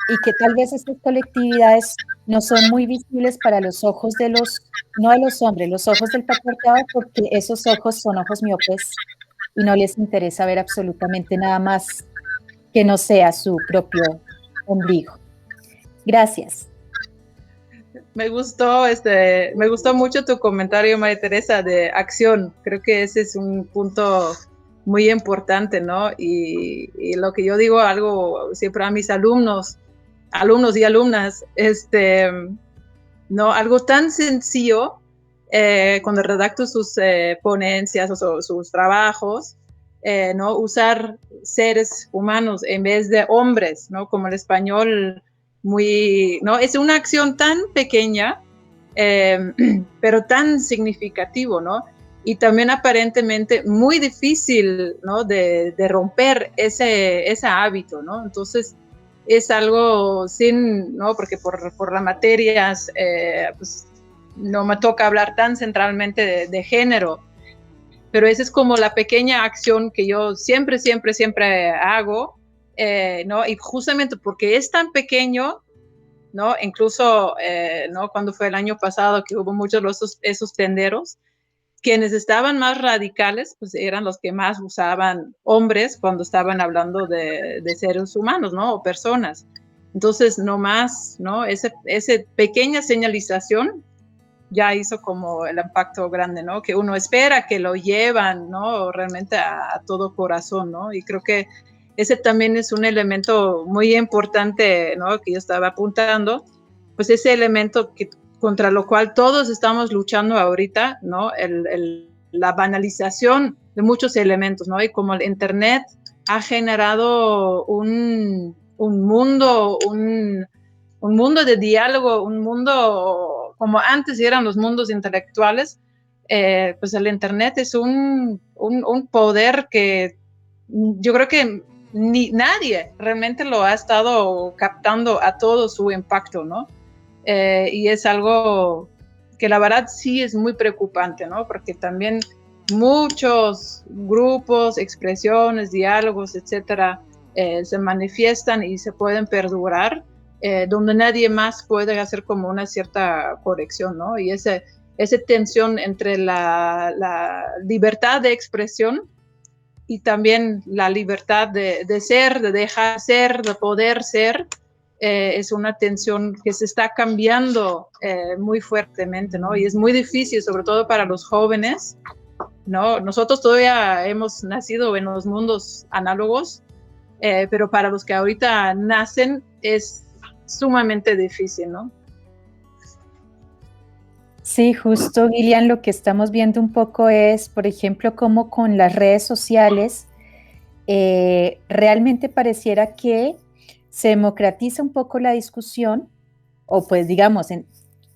y que tal vez estas colectividades no son muy visibles para los ojos no de los hombres, los ojos del patriarcado, porque esos ojos son ojos miopes y no les interesa ver absolutamente nada más que no sea su propio ombligo. Gracias. Me gustó mucho tu comentario, María Teresa, de acción. Creo que ese es un punto muy importante, ¿no? Y lo que yo digo algo siempre a mis alumnos y alumnas, ¿no? Algo tan sencillo cuando redacto sus ponencias o sus trabajos, ¿no? Usar seres humanos en vez de hombres, ¿no? Como el español ¿no? Es una acción tan pequeña, pero tan significativo, ¿no? Y también aparentemente muy difícil, ¿no? De romper ese hábito, ¿no? Entonces, es algo sin, ¿no? Porque por las materias, pues no me toca hablar tan centralmente de género, pero esa es como la pequeña acción que yo siempre hago, ¿no? Y justamente porque es tan pequeño, ¿no? Incluso, ¿no? Cuando fue el año pasado que hubo muchos de esos tenderos, quienes estaban más radicales, pues eran los que más usaban hombres cuando estaban hablando de seres humanos, ¿no? O personas. Entonces, no más, ¿no? Esa pequeña señalización ya hizo como el impacto grande, ¿no? Que uno espera que lo llevan, ¿no? Realmente a todo corazón, ¿no? Y creo que ese también es un elemento muy importante, ¿no? Que yo estaba apuntando, pues ese elemento contra lo cual todos estamos luchando ahorita, ¿no? La banalización de muchos elementos, ¿no? Y como el Internet ha generado un mundo de diálogo, un mundo como antes eran los mundos intelectuales, pues el Internet es un poder que yo creo que nadie realmente lo ha estado captando a todo su impacto, ¿no? Y es algo que la verdad sí es muy preocupante, ¿no? Porque también muchos grupos, expresiones, diálogos, etcétera, se manifiestan y se pueden perdurar, donde nadie más puede hacer como una cierta corrección, ¿no? Y esa tensión entre la libertad de expresión y también la libertad de ser, de dejar ser, de poder ser, es una tensión que se está cambiando muy fuertemente, ¿no? Y es muy difícil, sobre todo para los jóvenes, ¿no? Nosotros todavía hemos nacido en los mundos análogos, pero para los que ahorita nacen es sumamente difícil, ¿no? Sí, justo, Gillian, lo que estamos viendo un poco es, por ejemplo, cómo con las redes sociales realmente pareciera que se democratiza un poco la discusión, o pues digamos,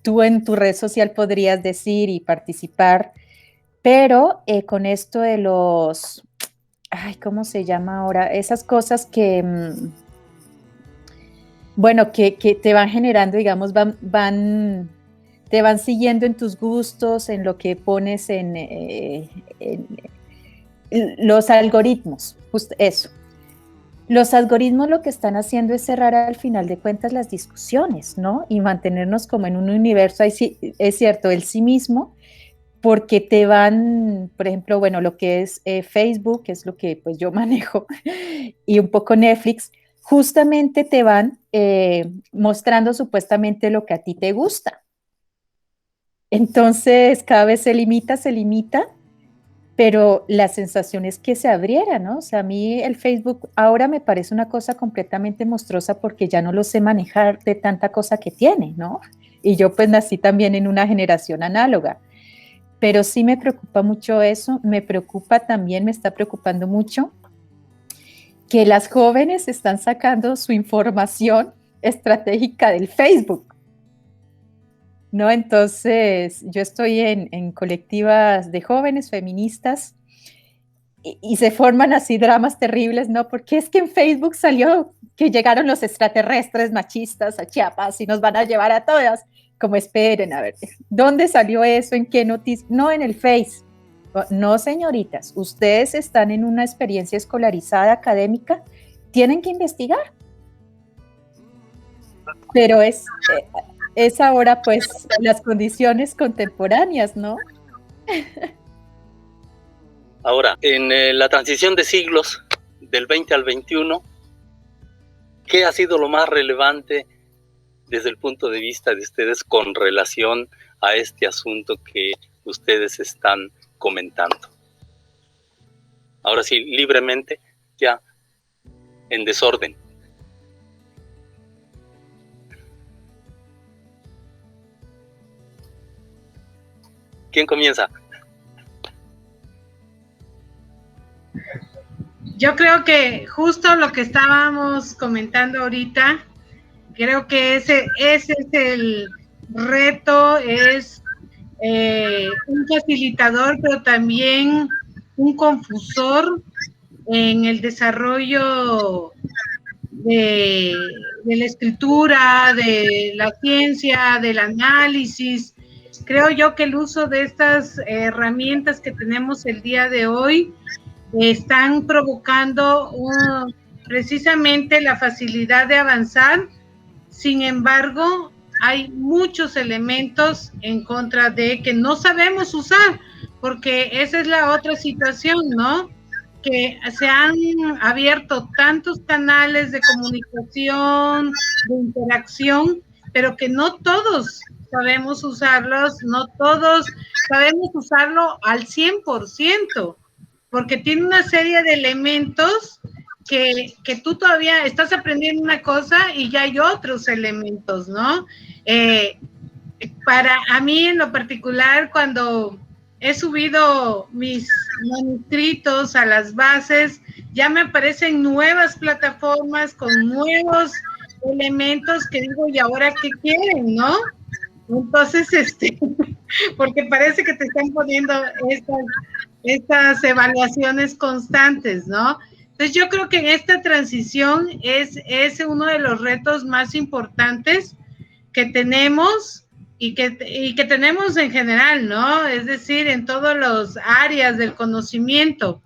tú en tu red social podrías decir y participar, pero con esto de los, ¿cómo se llama ahora? Esas cosas que, bueno, que te van generando, digamos, te van siguiendo en tus gustos, en lo que pones en los algoritmos, justo eso. Los algoritmos lo que están haciendo es cerrar al final de cuentas las discusiones, ¿no? Y mantenernos como en un universo, ahí sí, es cierto, el sí mismo, porque te van, por ejemplo, bueno, lo que es Facebook, que es lo que pues yo manejo, y un poco Netflix, justamente te van mostrando supuestamente lo que a ti te gusta. Entonces, cada vez se limita, pero la sensación es que se abriera, ¿no? O sea, a mí el Facebook ahora me parece una cosa completamente monstruosa porque ya no lo sé manejar de tanta cosa que tiene, ¿no? Y yo pues nací también en una generación análoga, pero sí me preocupa mucho eso, me está preocupando mucho que las jóvenes están sacando su información estratégica del Facebook, ¿no? Entonces, yo estoy en colectivas de jóvenes feministas y se forman así dramas terribles, ¿no? Porque es que en Facebook salió que llegaron los extraterrestres machistas a Chiapas y nos van a llevar a todas. Como esperen, a ver, ¿dónde salió eso? ¿En qué noticia? No, en el Face. No, señoritas, ustedes están en una experiencia escolarizada académica, tienen que investigar. Pero es ahora pues las condiciones contemporáneas, ¿no? Ahora, en la transición de siglos, del 20 al 21, ¿qué ha sido lo más relevante desde el punto de vista de ustedes con relación a este asunto que ustedes están comentando? Ahora sí, libremente, ya en desorden. ¿Quién comienza? Yo creo que justo lo que estábamos comentando ahorita, creo que ese es el reto, es un facilitador, pero también un confusor en el desarrollo de la escritura, de la ciencia, del análisis. Creo yo que el uso de estas herramientas que tenemos el día de hoy están provocando precisamente la facilidad de avanzar. Sin embargo, hay muchos elementos en contra de que no sabemos usar, porque esa es la otra situación, ¿no? Que se han abierto tantos canales de comunicación, de interacción, pero que no todos sabemos usarlos, no todos sabemos usarlo al 100%, porque tiene una serie de elementos que tú todavía estás aprendiendo una cosa y ya hay otros elementos, ¿no? Para a mí en lo particular, cuando he subido mis manuscritos a las bases, ya me aparecen nuevas plataformas con nuevos elementos que digo, ¿y ahora qué quieren, no? Entonces, porque parece que te están poniendo estas evaluaciones constantes, ¿no? Entonces, yo creo que en esta transición es uno de los retos más importantes que tenemos y que tenemos en general, ¿no? Es decir, en todas las áreas del conocimiento,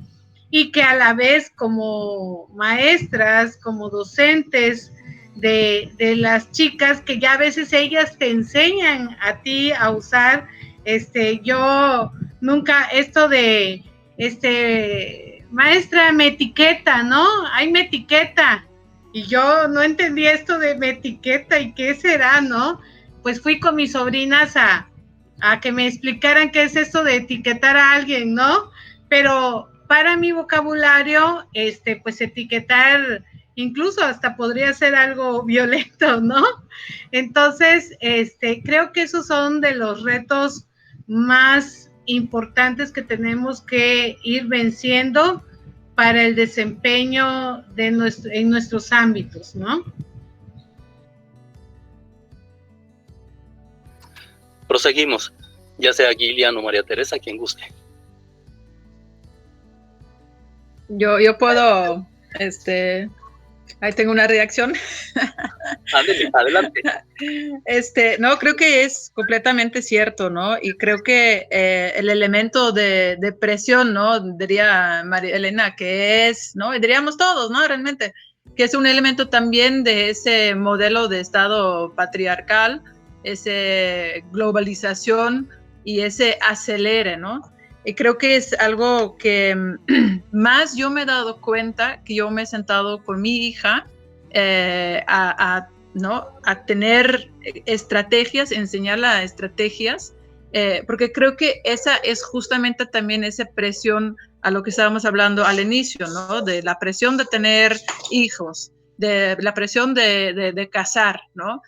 y que a la vez como maestras, como docentes de las chicas, que ya a veces ellas te enseñan a ti a usar, yo nunca esto de, maestra, me etiqueta, ¿no? Ay, me etiqueta. Y yo no entendía esto de me etiqueta y qué será, ¿no? Pues fui con mis sobrinas a que me explicaran qué es esto de etiquetar a alguien, ¿no? Pero para mi vocabulario, pues etiquetar incluso hasta podría ser algo violento, ¿no? Entonces, creo que esos son de los retos más importantes que tenemos que ir venciendo para el desempeño en nuestros ámbitos, ¿no? Proseguimos, ya sea Gillian o María Teresa, quien guste. Yo puedo, ahí tengo una reacción. Adelante. No, creo que es completamente cierto, ¿no? Y creo que el elemento de presión, ¿no? Diría María Elena, que es, ¿no? Y diríamos todos, ¿no? Realmente, que es un elemento también de ese modelo de Estado patriarcal, esa globalización y ese acelere, ¿no? Y creo que es algo que más yo me he dado cuenta, que yo me he sentado con mi hija ¿no? a tener estrategias, enseñarla estrategias, porque creo que esa es justamente también esa presión a lo que estábamos hablando al inicio, ¿no? De la presión de tener hijos, de la presión de casar, ¿no?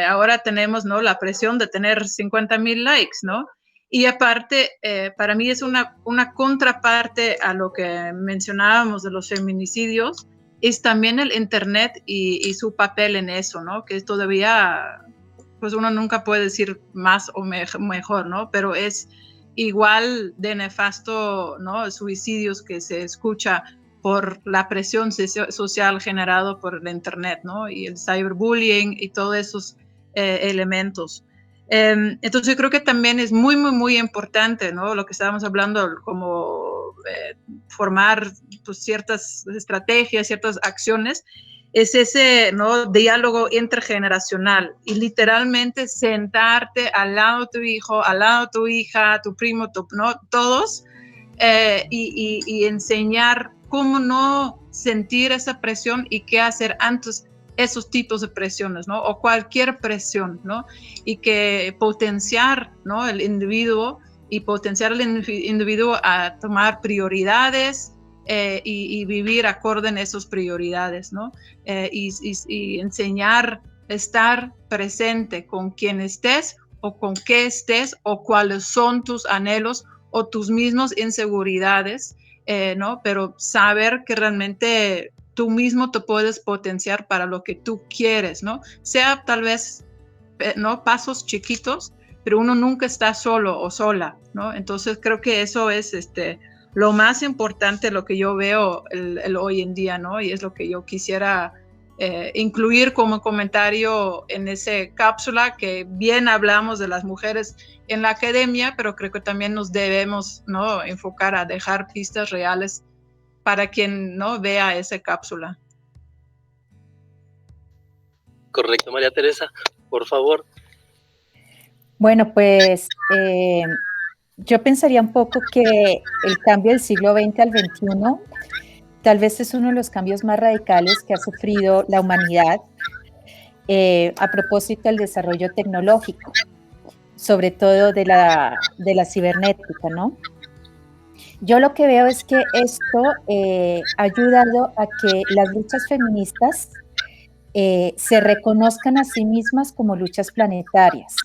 Ahora tenemos, ¿no? La presión de tener 50,000 likes, ¿no? Y aparte, para mí es una contraparte a lo que mencionábamos de los feminicidios, es también el Internet y su papel en eso, ¿no? Que todavía, pues uno nunca puede decir más o mejor, ¿no? Pero es igual de nefasto, ¿no? Suicidios que se escucha por la presión social generada por el Internet, ¿no? Y el cyberbullying y todos esos elementos. Entonces yo creo que también es muy, muy, muy importante, ¿no? Lo que estábamos hablando, como formar pues, ciertas estrategias, ciertas acciones, es ese, ¿no? Diálogo intergeneracional y literalmente sentarte al lado de tu hijo, al lado de tu hija, tu primo, ¿no? Todos, y enseñar cómo no sentir esa presión y qué hacer antes esos tipos de presiones, ¿no? O cualquier presión, ¿no? Y que potenciar, ¿no? El individuo y potenciar al individuo a tomar prioridades y vivir acorde en esas prioridades, ¿no? Y enseñar a estar presente con quien estés o con qué estés o cuáles son tus anhelos o tus mismas inseguridades, ¿no? Pero saber que realmente tú mismo te puedes potenciar para lo que tú quieres, ¿no? Sea tal vez, ¿no? Pasos chiquitos, pero uno nunca está solo o sola, ¿no? Entonces creo que eso es lo más importante, lo que yo veo el hoy en día, ¿no? Y es lo que yo quisiera incluir como comentario en esa cápsula, que bien hablamos de las mujeres en la academia, pero creo que también nos debemos, ¿no?, enfocar a dejar pistas reales para quien no vea esa cápsula. Correcto, María Teresa, por favor. Bueno, pues yo pensaría un poco que el cambio del siglo XX al XXI tal vez es uno de los cambios más radicales que ha sufrido la humanidad a propósito del desarrollo tecnológico, sobre todo de la cibernética, ¿no? Yo lo que veo es que esto ha ayudado a que las luchas feministas se reconozcan a sí mismas como luchas planetarias,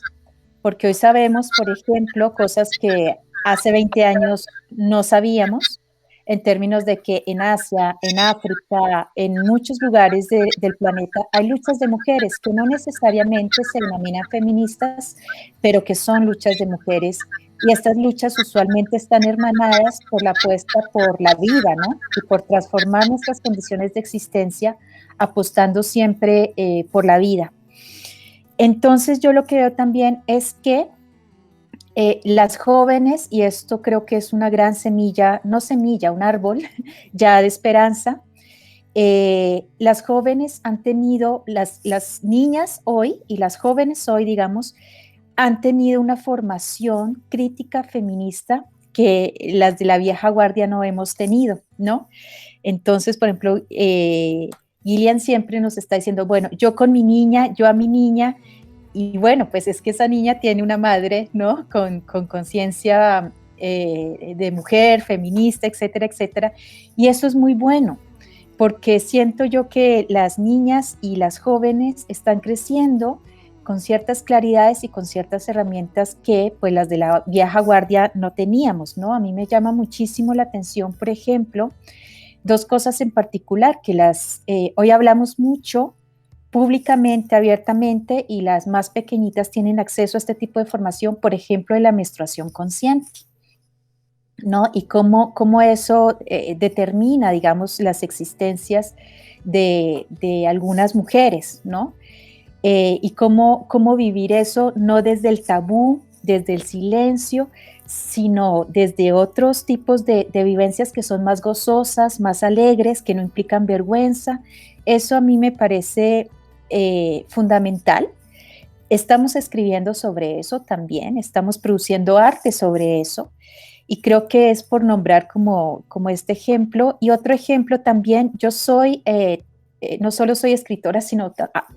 porque hoy sabemos, por ejemplo, cosas que hace 20 años no sabíamos, en términos de que en Asia, en África, en muchos lugares del planeta hay luchas de mujeres que no necesariamente se denominan feministas, pero que son luchas de mujeres. Y estas luchas usualmente están hermanadas por la apuesta por la vida, ¿no? Y por transformar nuestras condiciones de existencia, apostando siempre por la vida. Entonces yo lo que veo también es que las jóvenes, y esto creo que es una gran semilla, no semilla, un árbol ya de esperanza, las jóvenes han tenido, las niñas hoy y las jóvenes hoy, digamos, han tenido una formación crítica feminista que las de la vieja guardia no hemos tenido, ¿no? Entonces, por ejemplo, Gillian siempre nos está diciendo, bueno, yo con mi niña, yo a mi niña, y bueno, pues es que esa niña tiene una madre, ¿no? Con conciencia de mujer, feminista, etcétera, etcétera. Y eso es muy bueno, porque siento yo que las niñas y las jóvenes están creciendo con ciertas claridades y con ciertas herramientas que pues las de la vieja guardia no teníamos, ¿no? A mí me llama muchísimo la atención, por ejemplo, dos cosas en particular, que hoy hablamos mucho públicamente, abiertamente, y las más pequeñitas tienen acceso a este tipo de formación, por ejemplo, de la menstruación consciente, ¿no? Y cómo eso determina, digamos, las existencias de algunas mujeres, ¿no? Y cómo vivir eso no desde el tabú, desde el silencio, sino desde otros tipos de vivencias que son más gozosas, más alegres, que no implican vergüenza. Eso a mí me parece fundamental. Estamos escribiendo sobre eso también, estamos produciendo arte sobre eso, y creo que es por nombrar como este ejemplo. Y otro ejemplo también, yo soy, no solo soy escritora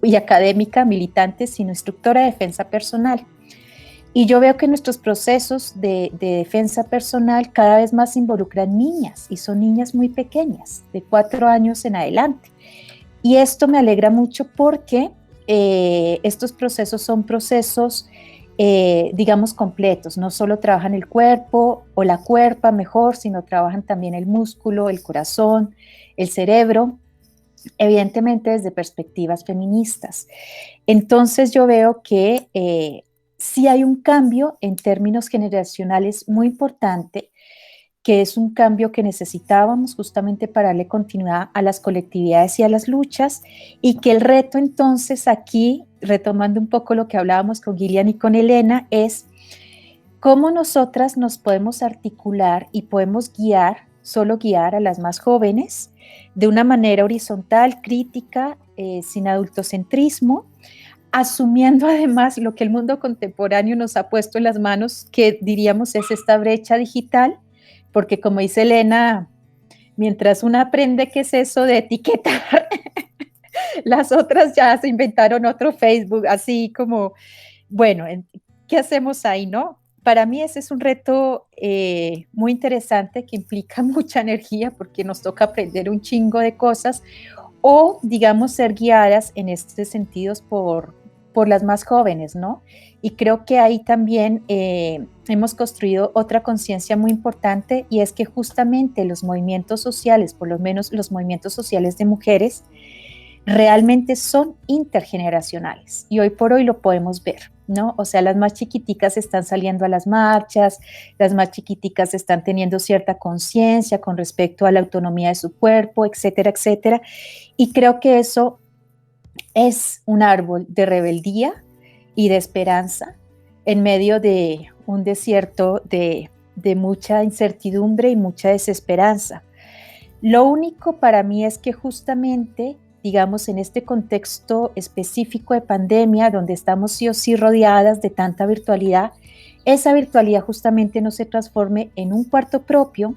y académica, militante, sino instructora de defensa personal. Y yo veo que nuestros procesos de defensa personal cada vez más involucran niñas, y son niñas muy pequeñas, de 4 años en adelante. Y esto me alegra mucho porque estos procesos son procesos, digamos, completos. No solo trabajan el cuerpo o la cuerpa mejor, sino trabajan también el músculo, el corazón, el cerebro, evidentemente desde perspectivas feministas. Entonces yo veo que sí hay un cambio en términos generacionales muy importante, que es un cambio que necesitábamos justamente para darle continuidad a las colectividades y a las luchas, y que el reto entonces aquí, retomando un poco lo que hablábamos con Gillian y con Elena, es cómo nosotras nos podemos articular y podemos solo guiar a las más jóvenes de una manera horizontal, crítica, sin adultocentrismo, asumiendo además lo que el mundo contemporáneo nos ha puesto en las manos, que diríamos es esta brecha digital, porque como dice Elena, mientras una aprende qué es eso de etiquetar, las otras ya se inventaron otro Facebook, así como, bueno, ¿qué hacemos ahí, no? Para mí ese es un reto muy interesante que implica mucha energía, porque nos toca aprender un chingo de cosas, o digamos ser guiadas en estos sentidos por las más jóvenes, ¿no? Y creo que ahí también hemos construido otra conciencia muy importante, y es que justamente los movimientos sociales, por lo menos los movimientos sociales de mujeres, realmente son intergeneracionales, y hoy por hoy lo podemos ver, ¿no? O sea, las más chiquiticas están saliendo a las marchas, las más chiquiticas están teniendo cierta conciencia con respecto a la autonomía de su cuerpo, etcétera, etcétera, y creo que eso es un árbol de rebeldía y de esperanza en medio de un desierto de mucha incertidumbre y mucha desesperanza. Lo único para mí es que justamente, digamos, en este contexto específico de pandemia, donde estamos sí o sí rodeadas de tanta virtualidad, esa virtualidad justamente no se transforme en un cuarto propio,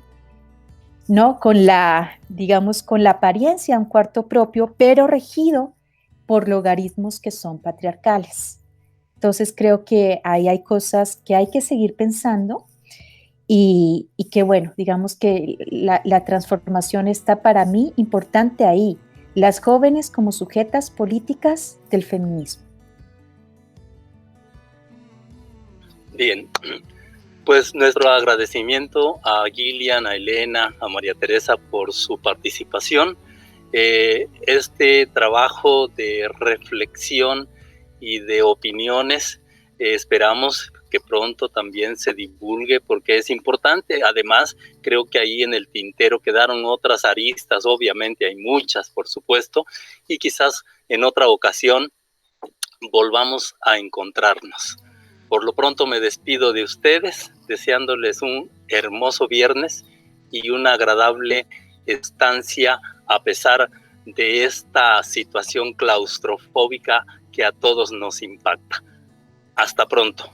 ¿no? Con la, digamos, con la apariencia de un cuarto propio, pero regido por logaritmos que son patriarcales. Entonces creo que ahí hay cosas que hay que seguir pensando y que bueno, digamos que la transformación está para mí importante ahí, las jóvenes como sujetas políticas del feminismo. Bien, pues nuestro agradecimiento a Gillian, a Elena, a María Teresa por su participación. Este trabajo de reflexión y de opiniones esperamos que pronto también se divulgue porque es importante. Además, creo que ahí en el tintero quedaron otras aristas, obviamente hay muchas, por supuesto, y quizás en otra ocasión volvamos a encontrarnos. Por lo pronto me despido de ustedes, deseándoles un hermoso viernes y una agradable estancia a pesar de esta situación claustrofóbica que a todos nos impacta. Hasta pronto.